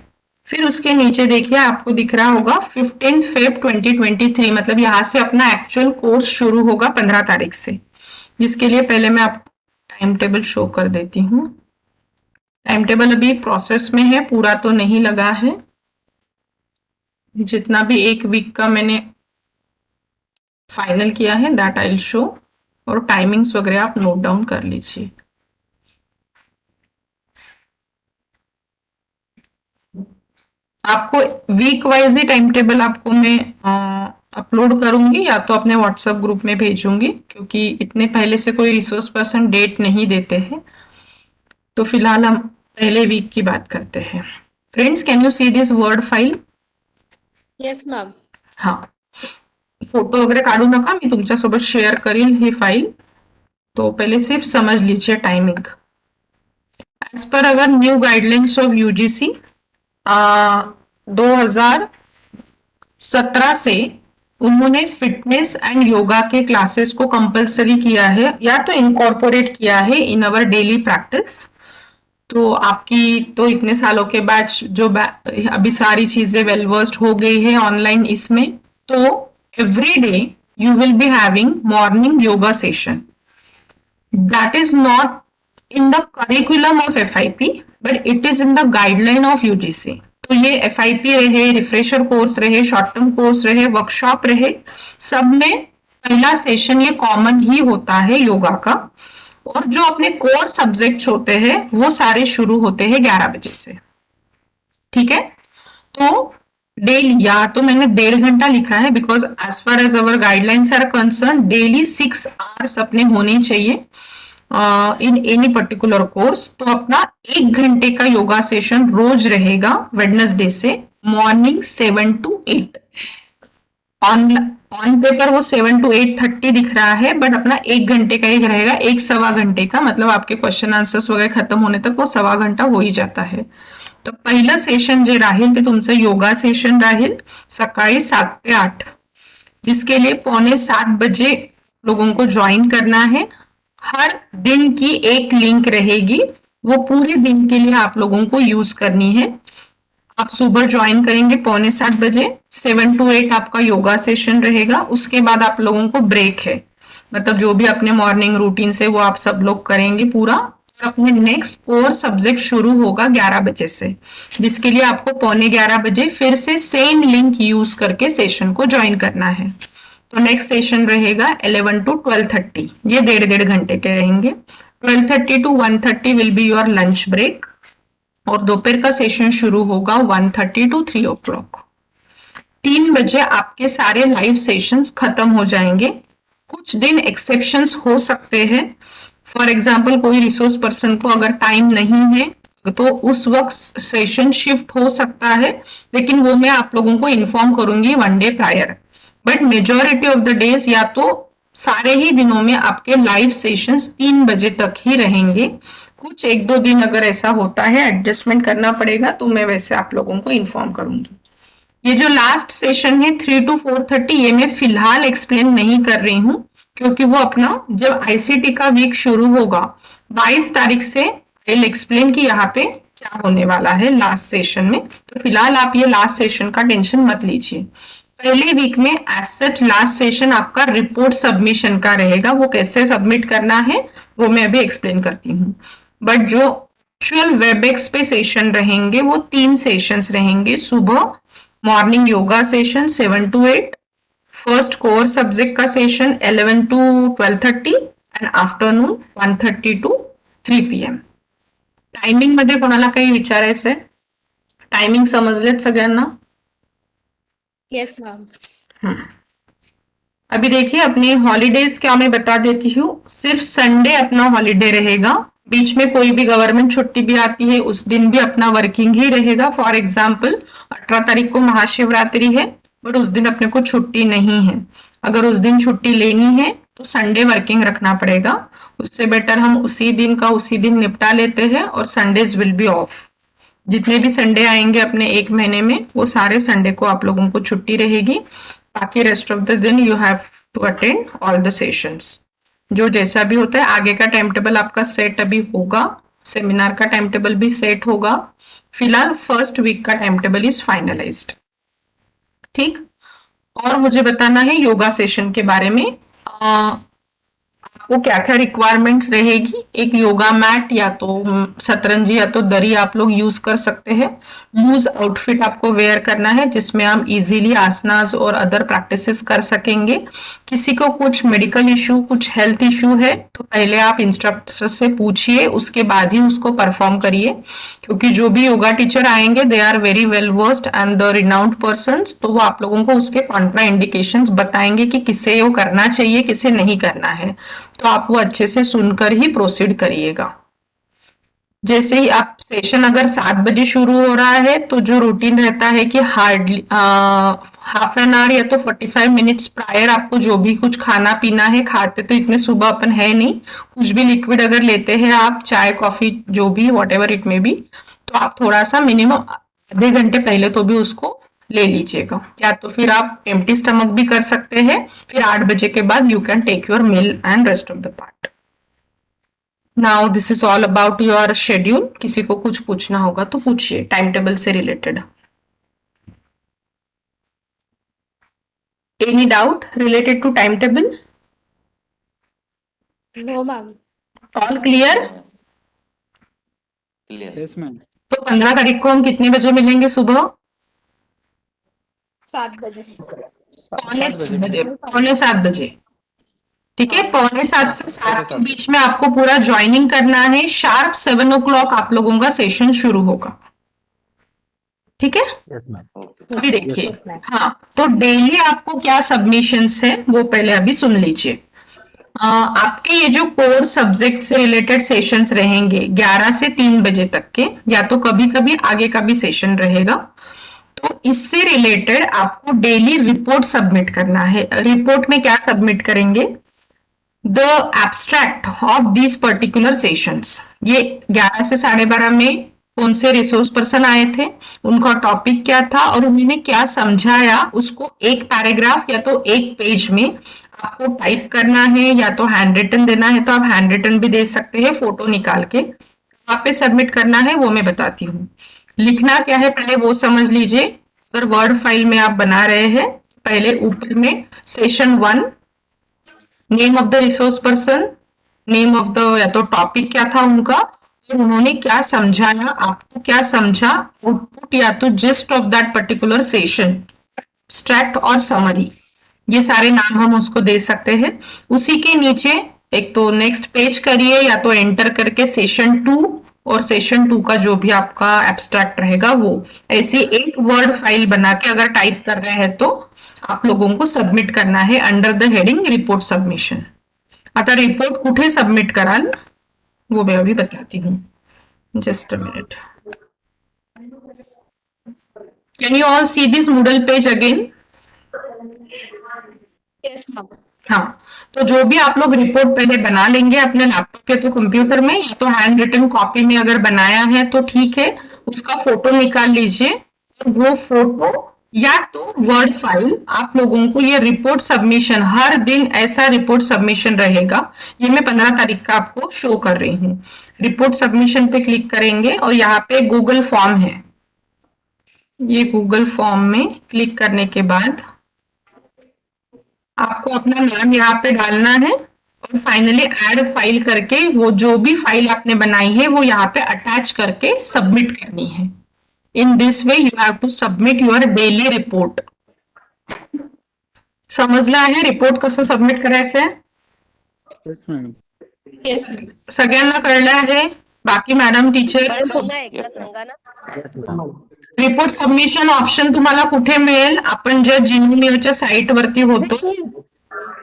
फिर उसके नीचे देखिए आपको दिख रहा होगा 15 फेब 2023, मतलब यहाँ से अपना एक्चुअल कोर्स शुरू होगा 15 तारीख से। जिसके लिए पहले मैं आपको टाइम टेबल शो कर देती हूँ। टाइम टेबल अभी प्रोसेस में है, पूरा तो नहीं लगा है। जितना भी 1 वीक का मैंने फाइनल किया है दैट आई विल शो, और टाइमिंग्स वगैरह आप नोट डाउन कर लीजिए। आपको वीक वाइज ही टाइम टेबल आपको मैं अपलोड करूंगी या तो अपने व्हाट्सएप ग्रुप में भेजूंगी, क्योंकि इतने पहले से कोई रिसोर्स पर्सन डेट नहीं देते हैं। तो फिलहाल हम पहले वीक की बात करते हैं। Friends, can you see this word file? Yes ma'am. हाँ, फोटो वगैरह काढू नका, मी तुमच्यासोबत शेअर करील ही फाइल। तो पहले सिर्फ समझ लीजिए timing. As per our new guidelines of UGC 2017 से उन्होंने फिटनेस एंड योगा के क्लासेस को कंपलसरी किया है या तो इनकॉर्पोरेट किया है इन अवर डेली प्रैक्टिस। तो आपकी तो इतने सालों के बाद जो अभी सारी चीजें वेल वर्स्ड हो गई है ऑनलाइन इसमें, तो every day you will be having morning yoga session. That is not in the curriculum of FIP, but it is in the guideline of UGC. तो ये FIP रहे, रिफ्रेशर कोर्स रहे, short term course रहे, workshop रहे, सब में पहला session ये कॉमन ही होता है योगा का, और जो अपने कोर सब्जेक्ट्स होते हैं वो सारे शुरू होते हैं 11 बजे से। ठीक है, तो डेली, या तो मैंने 1.5 घंटा लिखा है because as far as our guidelines are concern daily 6 hours अपने होने चाहिए इन एनी पर्टिकुलर कोर्स। तो अपना 1 घंटे का योगा सेशन रोज रहेगा वेडनेसडे से मॉर्निंग 7 to 8। ऑन पेपर वो 7 to 8:30 दिख रहा है, बट अपना 1 घंटे का एक रहेगा, 1-1.25 घंटे का, मतलब आपके क्वेश्चन आंसर्स वगैरह खत्म होने तक वो 1.25 घंटा हो ही जाता है। तो पहिलं सेशन जे राहील ते तुमचं योगा सेशन राहील सकाळी 7 ते 8, जिसके लिए 6:45 बजे लोगों को ज्वाइन करना है। हर दिन की एक लिंक रहेगी, वो पूरे दिन के लिए आप लोगों को यूज करनी है। आप सुबह ज्वाइन करेंगे 6:45 बजे, 7 to 8 आपका योगा सेशन रहेगा। उसके बाद आप लोगों को ब्रेक है, मतलब जो भी अपने मॉर्निंग रूटीन से वो आप सब लोग करेंगे पूरा। और अपने नेक्स्ट कोर सब्जेक्ट शुरू होगा 11 बजे से, जिसके लिए आपको 11:45 बजे फिर से सेम लिंक यूज करके सेशन को ज्वाइन करना है। तो नेक्स्ट सेशन रहेगा 11 to 12:30, ये 1.5 घंटे के रहेंगे। 12:30 to 1:30 will be your lunch break, और दोपहर का सेशन शुरू होगा 1:30 to 3 o'clock। 3 बजे आपके सारे लाइव सेशंस खत्म हो जाएंगे। कुछ दिन एक्सेप्शंस हो सकते हैं, फॉर एग्जाम्पल कोई रिसोर्स पर्सन को अगर टाइम नहीं है तो उस वक्त सेशन शिफ्ट हो सकता है, लेकिन वो मैं आप लोगों को इन्फॉर्म करूंगी 1 day prior. But majority of the days या तो सारे ही दिनों में आपके लाइव सेशंस 3 बजे तक ही रहेंगे। कुछ 1-2 दिन अगर ऐसा होता है एडजस्टमेंट करना पड़ेगा, तो मैं वैसे आप लोगों को इन्फॉर्म करूंगी। ये जो लास्ट सेशन है 3 to 4:30, ये मैं फिलहाल एक्सप्लेन नहीं कर रही हूँ, क्योंकि वो अपना जब आईसीटी का वीक शुरू होगा 22 तारीख से आई एक्सप्लेन कि यहाँ पे क्या होने वाला है लास्ट सेशन में। तो फिलहाल आप ये लास्ट सेशन का टेंशन मत लीजिए। पहले वीक में एज सच लास्ट सेशन आपका रिपोर्ट सबमिशन का रहेगा, वो कैसे सबमिट करना है वो मैं अभी एक्सप्लेन करती हूँ। बट जो एक्चुअल वेबएक्स पे सेशन रहेंगे वो 3 सेशंस रहेंगे। सुबह morning yoga session 7 to 8, first core subject का session 11 to 12:30 and afternoon 1:30 to 3 PM। Timing मध्ये कोणाला काही विचारायचंय? टायमिंग समजलेत सगळ्यांना? Yes ma'am. अभी देखिए अपने हॉलीडेज क्या मैं बता देती हूँ। सिर्फ संडे अपना हॉलीडे रहेगा, बीच में कोई भी गवर्नमेंट छुट्टी भी आती है उस दिन भी अपना वर्किंग ही रहेगा। फॉर एग्जाम्पल 18 तारीख को महाशिवरात्रि है, बट उस दिन अपने को छुट्टी नहीं है। अगर उस दिन छुट्टी लेनी है तो संडे वर्किंग रखना पड़ेगा। उससे बेटर हम उसी दिन का उसी दिन निपटा लेते हैं और संडेज विल बी ऑफ। जितने भी संडे आएंगे अपने 1 महीने में, वो सारे संडे को आप लोगों को छुट्टी रहेगी। बाकी रेस्ट ऑफ द दिन you have to attend all the sessions. जो जैसा भी होता है, आगे का टाइम टेबल आपका सेट अभी होगा, सेमिनार का टाइम टेबल भी सेट होगा। फिलहाल फर्स्ट वीक का टाइम टेबल इज फाइनलाइज्ड। ठीक, और मुझे बताना है योगा सेशन के बारे में। आपको क्या क्या रिक्वायरमेंट्स रहेगी। एक योगा मैट या तो सतरंजी या तो दरी आप लोग यूज कर सकते हैं। लूज आउटफिट आपको वेयर करना है जिसमें आप इजीली आसनास और अदर प्रैक्टिसेस कर सकेंगे। किसी को कुछ मेडिकल इशू, कुछ हेल्थ इशू है तो पहले आप इंस्ट्रक्टर से पूछिए, उसके बाद ही उसको परफॉर्म करिए, क्योंकि जो भी योगा टीचर आएंगे they are very well versed and the renowned persons, तो वो आप लोगों को उसके कॉन्ट्रा इंडिकेशंस बताएंगे कि किसे वो करना चाहिए, किसे नहीं करना है। तो आप वो अच्छे से सुनकर ही प्रोसीड करिएगा। जैसे ही आप सेशन अगर 7 बजे शुरू हो रहा है तो जो रूटीन रहता है कि हार्डली हाफ एन आवर या तो 45 मिनट्स प्रायर आपको जो भी कुछ खाना पीना है, खाते तो इतने सुबह अपन है नहीं, कुछ भी लिक्विड अगर लेते हैं आप, चाय कॉफी जो भी वॉट एवर इट में भी, तो आप थोड़ा सा मिनिमम आधे घंटे पहले तो भी उसको ले लीजिएगा। या तो फिर आप एम्प्टी स्टमक भी कर सकते हैं, फिर 8 बजे के बाद you can take your meal and rest of the part. Now this is all about your schedule. किसी को कुछ पूछना होगा तो पूछिए टाइम टेबल से related. Any doubt related to time table? No ma'am. All clear? Yes ma'am. तो 15 तारीख को हम कितने बजे मिलेंगे? सुबह 7 बजे। 6:45 बजे। 6:45 बजे। ठीक है, 6:45 से 7 के बीच में आपको पूरा ज्वाइनिंग करना है। शार्प 7 o'clock आप लोगों का सेशन शुरू होगा। ठीक है, यस मैम। अभी देखिए। Yes, ma'am. हाँ, तो डेली आपको क्या सबमिशंस है वो पहले अभी सुन लीजिए। आपके ये जो कोर सब्जेक्ट से रिलेटेड सेशंस रहेंगे 11 से 3 बजे तक के, या तो कभी कभी आगे का भी सेशन रहेगा। तो इससे रिलेटेड आपको डेली रिपोर्ट सबमिट करना है। रिपोर्ट में क्या सबमिट करेंगे? The abstract of these particular sessions. ये 11 से 12:30 में कौन से रिसोर्स पर्सन आए थे, उनका टॉपिक क्या था और उन्होंने क्या समझाया, उसको एक पैराग्राफ या तो एक पेज में आपको टाइप करना है, या तो हैंड रिटन देना है तो आप हैंड रिटन भी दे सकते हैं, फोटो निकाल के। कहाँ पे सबमिट करना है वो मैं बताती हूँ। लिखना क्या है पहले वो समझ लीजिए। अगर वर्ड फाइल में आप बना रहे हैं, पहले ऊपर में session 1, name of the resource person, name of the, या तो टॉपिक क्या था उनका और उन्होंने क्या समझाया, आपको क्या समझा, आउटपुट या तो gist of that particular session, abstract और समरी, ये सारे नाम हम उसको दे सकते हैं। उसी के नीचे एक तो नेक्स्ट पेज करिए या तो एंटर करके सेशन 2, और सेशन 2 का जो भी आपका एब्स्ट्रैक्ट रहेगा वो ऐसे एक वर्ड फाइल बना के अगर टाइप कर रहे हैं तो आप लोगों को सबमिट करना है under the heading report submission. आता रिपोर्ट कुठे सबमिट कराल वो मैं अभी बताती हूँ। Just a minute. Can you all see this Moodle page again? Yes ma'am. हाँ, तो जो भी आप लोग रिपोर्ट पहले बना लेंगे अपने लैपटॉप या तो कंप्यूटर में, या तो हैंड रिटन कॉपी में अगर बनाया है तो ठीक है, उसका फोटो निकाल लीजिए। और वो फोटो या तो वर्ड फाइल आप लोगों को, ये रिपोर्ट सबमिशन हर दिन ऐसा रिपोर्ट सबमिशन रहेगा। ये मैं 15 तारीख का आपको शो कर रही हूँ। रिपोर्ट सबमिशन पे क्लिक करेंगे और यहाँ पे गूगल फॉर्म है। ये गूगल फॉर्म में क्लिक करने के बाद आपको अपना नाम यहाँ पे डालना है और फाइनली ऐड फाइल करके वो जो भी फाइल आपने बनाई है वो यहाँ पे अटैच करके सबमिट करनी है। In this way you have to submit your daily report. समजलं आहे रिपोर्ट कसं सबमिट करायचंय? Yes madam. येस सगळ्यांना कळलं आहे? बाकी मॅडम टीचर मॅडम पुन्हा एकदा सांगा ना. रिपोर्ट सबमिशन ऑप्शन तुम्हाला कुठे मिळेल? आपण जे जीमेलच्या साइट वरती होतो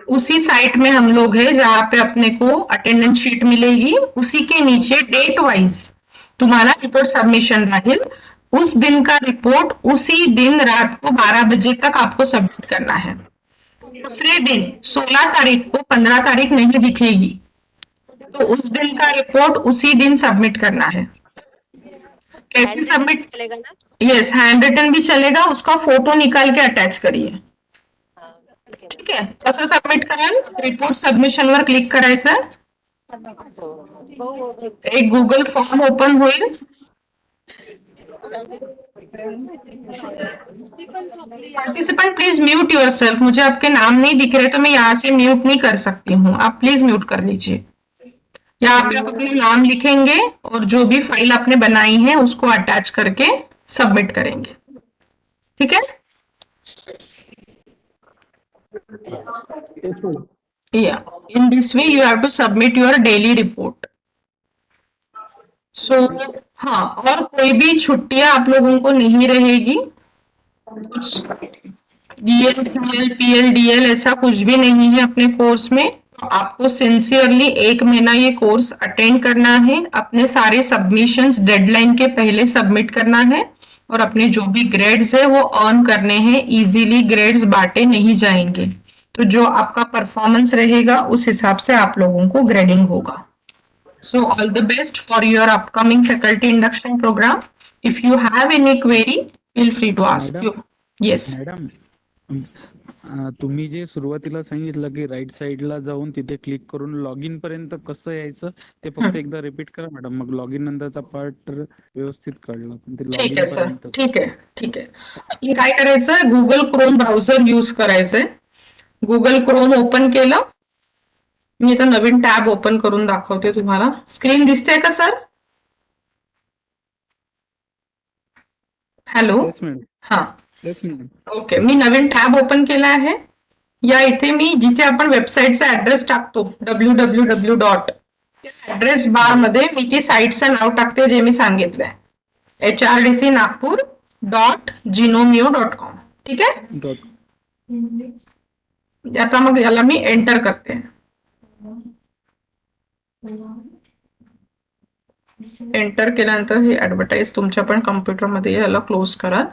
उसी साइट में हम लोग हैं जहाँ पे अपने को अटेंडेंस शीट मिलेगी। उसी के नीचे डेट वाइज तुम्हारा रिपोर्ट सबमिशन रहेल। उस दिन का रिपोर्ट उसी दिन रात को 12 बजे तक आपको सबमिट करना है। दूसरे दिन 16 तारीख को 15 तारीख नहीं दिखेगी, तो उस दिन का रिपोर्ट उसी दिन सबमिट करना है। कैसे सबमिट? चलेगा ना. यस, हैंड रिटन भी चलेगा, उसका फोटो निकाल के अटैच करिए। ठीक आहे, कसं सबमिट कराल? रिपोर्ट सबमिशन वर क्लिक करायचं, एक गूगल फॉर्म ओपन होईल। Participant please mute yourself. मुझे आपके नाम नहीं दिख रहे तो मैं यहाँ से म्यूट नहीं कर सकती हूँ, आप प्लीज म्यूट कर लीजिए। यहाँ पे आप अपने नाम लिखेंगे और जो भी फाइल आपने बनाई है उसको अटैच करके सबमिट करेंगे। ठीक है? Yeah, in this way you have to submit your daily report. So हाँ, और कोई भी छुट्टियां आप लोगों को नहीं रहेगी। कुछ DL, CL, PL, DL ऐसा कुछ भी नहीं है अपने कोर्स में। तो आपको सिंसियरली 1 महीना ये कोर्स अटेंड करना है, अपने सारे सबमिशंस डेडलाइन के पहले सबमिट करना है और अपने जो भी ग्रेड्स है वो अर्न करने हैं। इजीली ग्रेड्स बांटे नहीं जाएंगे, तो जो आपका परफॉर्मेंस रहेगा उस हिसाब से आप लोगों को ग्रेडिंग होगा। So all the best for your upcoming faculty induction program. If you have any query feel free to ask you. Yes madam, तुम्ही जे सुरुवातीला सांगितलं की राईट साईडला जाऊन तिथे क्लिक करून लॉग इन पर्यंत कसं यायचं ते फक्त एकदा रिपीट करा मॅडम. मग लॉग इन नंतरचा पार्ट व्यवस्थित कळलं, पण ते लॉग ठीक इन आहे सर, पर्यंत ठीक आहे, ठीक आहे। आपली काय करायचं, गुगल क्रोम ब्राउझर यूज करायचंय। गुगल क्रोम ओपन केलं, मी आता नवीन टॅब ओपन करून दाखवते तुम्हाला। स्क्रीन दिसते का सर? Hello, yes madam. हा येस मॅडम. ओके, मी नवीन टॅब ओपन केला आहे। या इथे मी जिथे आपण वेबसाईटचा ऍड्रेस टाकतो www डॉट ऍड्रेस बार मध्ये मी ती साईटचं नाव टाकते जे मी सांगितलंय HRDC नागपूर .ginomio.com. ठीक आहे. आता मग याला मी एंटर करते. एंटर केल्यानंतर हे ऍडव्हर्टाईज तुमच्या पण कम्प्युटरमध्ये याला क्लोज करा.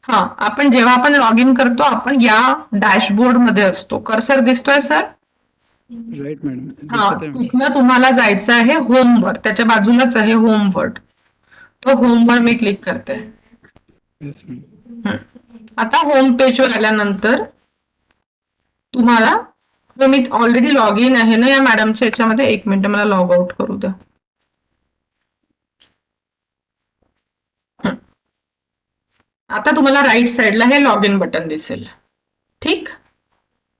हा, आपण जेव्हा आपण लॉग इन करतो आपण या डॅशबोर्ड मध्ये असतो. कर्सर दिसतोय सर? Right madam. हा, तिथनं तुम्हाला जायचं आहे होमवर. त्याच्या बाजूलाच आहे होमवर. तो होमवर मी क्लिक करते. Yes madam. आता होम पेजवर आल्यानंतर तुम्हाला मी ऑलरेडी लॉग इन आहे ना या मॅडमच्या याच्यामध्ये. 1 मिनिट मला लॉग आउट करू द्या. आता तुम्हाला राईट साईडला हे लॉग इन बटन दिसेल. ठीक.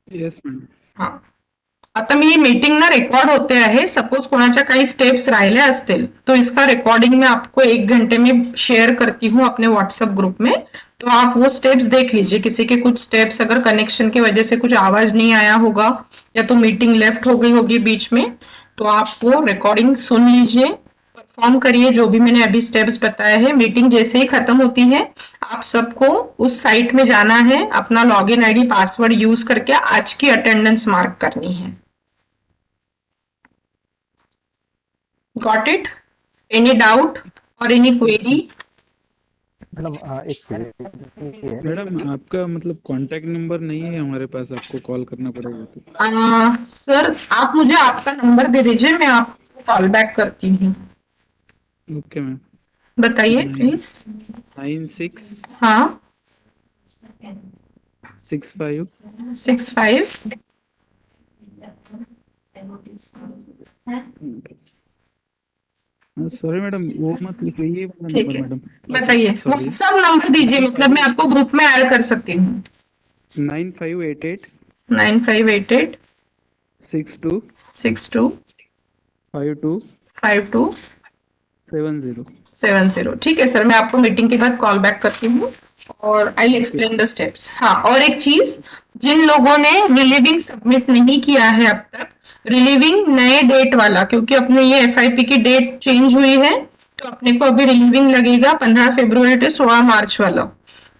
Yes madam. हाँ, आता मी मीटिंग ना रिकॉर्ड होते हैं. सपोज कोणाच्या काही स्टेप्स राहिले असतील तो इसका रिकॉर्डिंग मैं आपको 1 घंटे में शेयर करती हूँ अपने व्हाट्सएप ग्रुप में. तो आप वो स्टेप्स देख लीजिए. किसी के कुछ स्टेप्स अगर कनेक्शन की वजह से कुछ आवाज नहीं आया होगा या तो मीटिंग लेफ्ट हो गई होगी बीच में, तो आप वो रिकॉर्डिंग सुन लीजिए, परफॉर्म करिए जो भी मैंने अभी स्टेप्स बताए हैं. मीटिंग जैसे ही खत्म होती है आप सबको उस साइट में जाना है, अपना लॉगिन आईडी पासवर्ड यूज करके आज की अटेंडेंस मार्क करनी है. Got it? एनी डाउट और एनी क्वेरी? मैडम एक query है। मैडम आपका मतलब कांटेक्ट नंबर नहीं है हमारे पास, आपको कॉल करना पड़ेगा तो। सर आप मुझे आपका नंबर दे दीजिए, मैं आपको कॉल बैक करती हूँ. Okay ma'am. बताइए प्लीज. 96 हाँ 65 65 सॉरी मैडम वो मत लिखिए, ये वाला ठीक नंबर है. मैडम. बताइए सॉरी. सब नंबर दीजिए, मतलब मैं आपको ग्रुप में ऐड कर सकती हूँ. 9588 9588 62 62 52 52 70. 70. ठीक है सर, मैं आपको मीटिंग के बाद कॉल बैक करती हूँ और आई एक्सप्लेन द स्टेप्स. हाँ, और एक चीज, जिन लोगों ने रिलीविंग सबमिट नहीं किया है अब तक, रिलीविंग नए डेट वाला, क्योंकि अपने ये FIP की डेट चेंज हुई है तो अपने को अभी रिलीविंग लगेगा 15 फेब्रुवारी ते 16 मार्च वाला.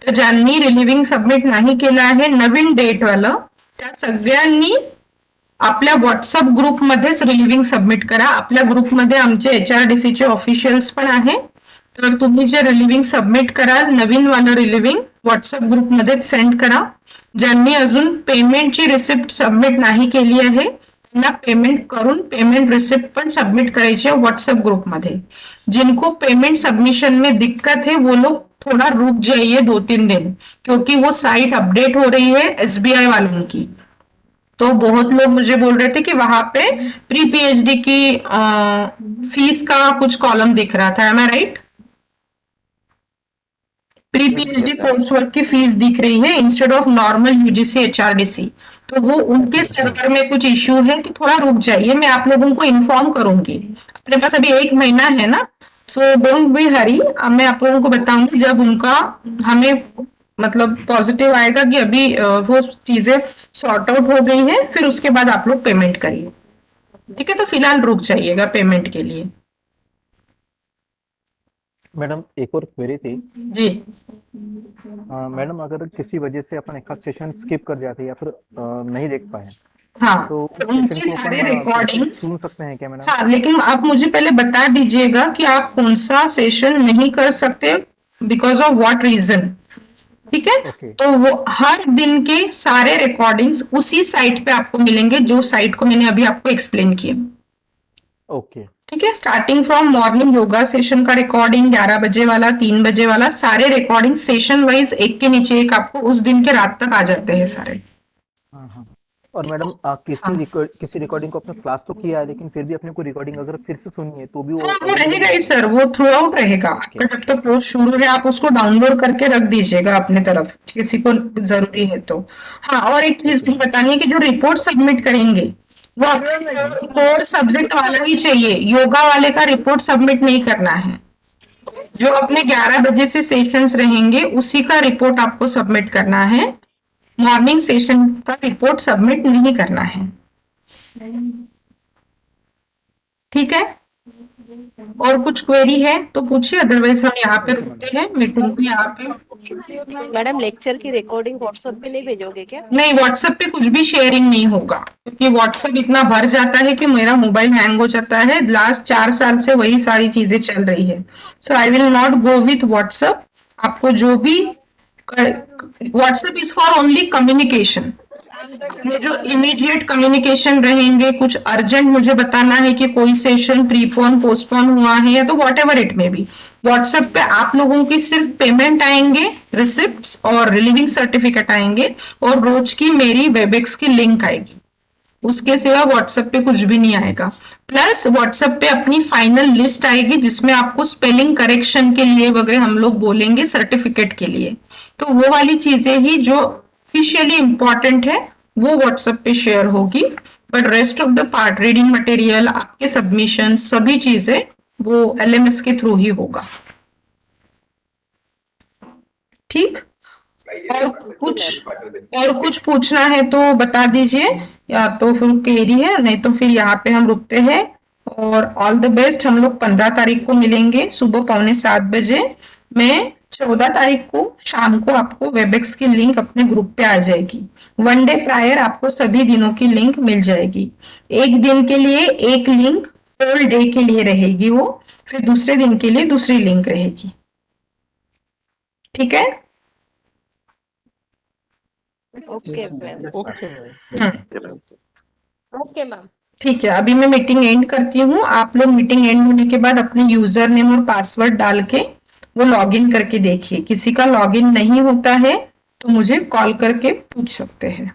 तर ज्यांनी रिलीविंग सबमिट नाही केलं आहे नवीन डेट वाला, त्या सगळ्यांनी आपल्या व्हॉट्सअप ग्रुपमध्येच रिलीविंग सबमिट करा. आपल्या ग्रुपमध्ये आमचे HRDC चे ऑफिशियल्स पण आहे. तर तुम्ही जे रिलीविंग सबमिट कराल नवीन वाला रिलीविंग व्हॉट्सअप ग्रुपमध्येच सेंड करा. ज्यांनी अजून पेमेंटची रिसिप्ट सबमिट नाही केली आहे त्यांना पेमेंट करून पेमेंट रिसिप्ट पण सबमिट करायची है व्हाट्सएप ग्रुप में. जिनको पेमेंट सबमिशन में दिक्कत है वो लोग थोड़ा रुक जाइए 2-3 दिन, क्योंकि वो साइट अपडेट हो रही है SBI वालों की. तो बहुत लोग मुझे बोल रहे थे कि वहां पे प्री PhD की फीस का कुछ कॉलम दिख रहा था. Am I right? Pre PhD course work की फीस दिख रही है instead of normal UGC HRDC. तो वो उनके सर्वर में कुछ इश्यू है, तो थोड़ा रुक जाइए, मैं आप लोगों को इन्फॉर्म करूंगी. अपने पास अभी 1 महीना है ना, सो डोंट बी हरी. मैं आप लोगों को बताऊंगी जब उनका हमें मतलब पॉजिटिव आएगा कि अभी वो चीजें सॉर्ट आउट हो गई है, फिर उसके बाद आप लोग पेमेंट करिए. ठीक है, तो फिलहाल रुक जाइएगा पेमेंट के लिए. मैडम एक और क्वेरी थी जी. मैडम, अगर किसी वजह से अपन एक सेशन स्किप कर जाते या फिर नहीं देख पाए हाँ, तो उनके सेशन को सारे अपन रिकॉर्डिंग्स. सुन सकते हैं क्या मैडम? हाँ, लेकिन आप मुझे पहले बता दीजिएगा कि आप कौन सा सेशन नहीं कर सकते, बिकॉज ऑफ व्हाट रीजन. ठीक है. Okay. तो वो हर दिन के सारे रिकॉर्डिंग्स उसी साइट पे आपको मिलेंगे जो साइट को मैंने अभी आपको एक्सप्लेन किया. ओके. ठीक है. Starting from morning yoga session का रिकॉर्डिंग, 11 बजे वाला, 3 बजे वाला, सारे रिकॉर्डिंग सेशन वाइज एक के नीचे एक आपको उस दिन के रात तक आ जाते हैं सारे. हाँ हाँ. और मैडम किसी रिकॉर्डिंग को अपने क्लास तो किया है, लेकिन फिर भी अपने को रिकॉर्डिंग अगर फिर से सुनिए तो भी वो रहेगा ही सर, वो थ्रू आउट रहेगा आपका. जब तक कोर्स शुरू है आप उसको डाउनलोड करके रख दीजिएगा अपने तरफ, किसी को जरूरी है तो. हाँ, और एक चीज भी बतानी है कि जो रिपोर्ट सबमिट करेंगे वो कोर सब्जेक्ट वाला ही चाहिए. योगा वाले का रिपोर्ट सबमिट नहीं करना है. जो अपने 11 बजे से सेशंस रहेंगे उसी का रिपोर्ट आपको सबमिट करना है. मॉर्निंग सेशन का रिपोर्ट सबमिट नहीं करना है। ठीक है, और कुछ क्वेरी है तो पूछिए, अदरवाइज हम यहाँ पे रुकते हैं मीटिंग पे। यहाँ पे मैडम लेक्चर की रिकॉर्डिंग व्हाट्सएप पे नहीं भेजोगे क्या? नहीं, व्हाट्सएप पे कुछ भी शेयरिंग नहीं होगा, क्योंकि व्हाट्सएप इतना भर जाता है कि मेरा मोबाइल हैंग हो जाता है। लास्ट 4 साल से वही सारी चीजें चल रही है। So I will not go with WhatsApp. आपको जो भी, WhatsApp is for only communication. ये जो इमीडिएट कम्युनिकेशन रहेंगे, कुछ अर्जेंट मुझे बताना है कि कोई सेशन प्रीपोन पोस्टपोन हुआ है या तो वॉट एवर इट में भी, व्हाट्सएप पे आप लोगों की सिर्फ पेमेंट आएंगे, रिसिप्ट्स और रिलीविंग सर्टिफिकेट आएंगे, और रोज की मेरी वेबएक्स की लिंक आएगी। उसके सिवा व्हाट्सएप पे कुछ भी नहीं आएगा। प्लस व्हाट्सएप पे अपनी फाइनल लिस्ट आएगी जिसमें आपको स्पेलिंग करेक्शन के लिए वगैरह हम लोग बोलेंगे, सर्टिफिकेट के लिए। तो वो वाली चीजें ही जो ऑफिशियली इंपॉर्टेंट है वो व्हाट्सएप पे शेयर होगी, but rest of the part, reading material, आपके सबमिशन, सभी चीजें वो एलएमएस के थ्रू ही होगा। ठीक, और कुछ पूछना है तो बता दीजिए, या तो फिर क्वेरी है, नहीं तो फिर यहाँ पे हम रुकते हैं। और ऑल द बेस्ट। हम लोग 15 तारीख को मिलेंगे सुबह 6:45 बजे। मैं 14 तारीख को शाम को आपको वेबएक्स की लिंक अपने ग्रुप पे आ जाएगी। 1 डे प्रायर आपको सभी दिनों की लिंक मिल जाएगी। एक दिन के लिए एक लिंक होल डे के लिए रहेगी वो, फिर दूसरे दिन के लिए दूसरी लिंक रहेगी। ठीक है, ओके मैम। Okay ma'am. ठीक है। अभी मैं मीटिंग एंड करती हूँ। आप लोग मीटिंग एंड होने के बाद अपने यूजर नेम और पासवर्ड डाल के वो लॉगिन करके देखिए। किसी का लॉगिन नहीं होता है तो मुझे कॉल करके पूछ सकते हैं।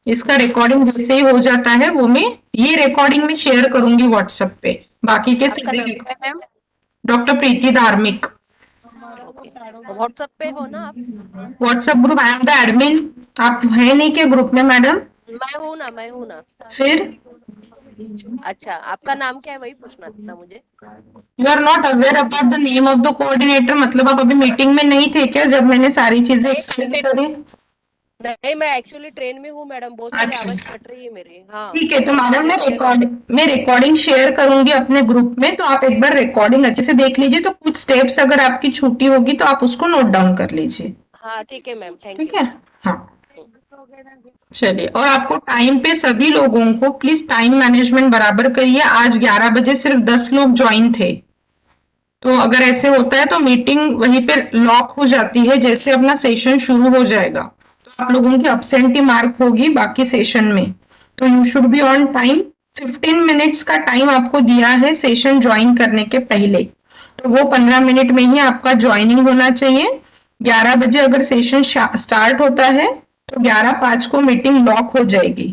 इसका रिकॉर्डिंग जैसे ही हो जाता है वो मैं ये रिकॉर्डिंग में शेयर करूंगी व्हाट्सएप पे। बाकी के मैम डॉक्टर प्रीति धार्मिक। व्हाट्सएप पे हो ना आप? WhatsApp group, I am the admin. आप है नहीं के ग्रुप में मैडम? मैं हूँ ना। फिर अच्छा, आपका नाम क्या है वही पूछना था मुझे। You are not aware about the name of the coordinator? मतलब आप अभी मीटिंग में नहीं थे क्या जब मैंने सारी चीजें एक्सप्लेन करी? नहीं, मैं एक्चुअली ट्रेन में हूँ मैडम, बहुत सारी अच्छा। आवाज कट रही है मेरी। हाँ ठीक है, तो मैडम मैं रिकॉर्डिंग शेयर करूंगी अपने ग्रुप में, तो आप एक बार रिकॉर्डिंग अच्छे से देख लीजिए। तो कुछ स्टेप्स अगर आपकी छूटी होगी तो आप उसको नोट डाउन कर लीजिए। हाँ ठीक है मैम, थैंक ठीक यू। है, हाँ चलिए। और आपको टाइम पे सभी लोगों को प्लीज टाइम मैनेजमेंट बराबर करिए। आज 11 बजे सिर्फ 10 लोग ज्वाइन थे, तो अगर ऐसे होता है तो मीटिंग वहीं पे लॉक हो जाती है। जैसे अपना सेशन शुरू हो जाएगा तो आप लोगों की अब्सेंटी मार्क होगी बाकी सेशन में। तो you should be on time. 15 minutes का टाइम आपको दिया है सेशन ज्वाइन करने के पहले, तो वो 15 मिनट में ही आपका ज्वाइनिंग होना चाहिए। 11 बजे अगर सेशन स्टार्ट होता है तो 11:05 को मीटिंग लॉक हो जाएगी,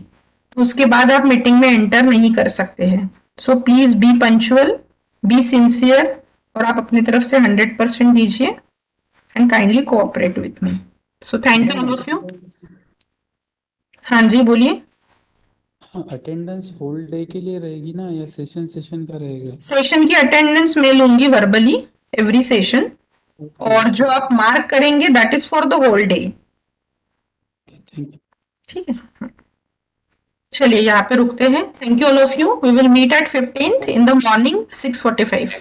तो उसके बाद आप मीटिंग में एंटर नहीं कर सकते हैं। So please be punctual, be sincere, और आप अपनी तरफ से 100% दीजिए and kindly cooperate with me. So thank you all of you. हाँ जी बोलिए। अटेंडेंस होल डे के लिए रहेगी ना या सेशन का रहेगा? सेशन की अटेंडेंस मैं लूंगी वर्बली एवरी सेशन, और जो आप मार्क करेंगे that is for the whole day. Thank you. ठीक है, चलिए यहाँ पे रुकते हैं। Thank you all of you. We will meet at 15th in the morning 6:45।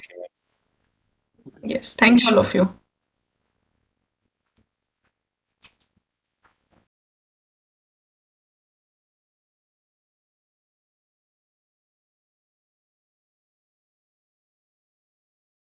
Yes, thank you all of you.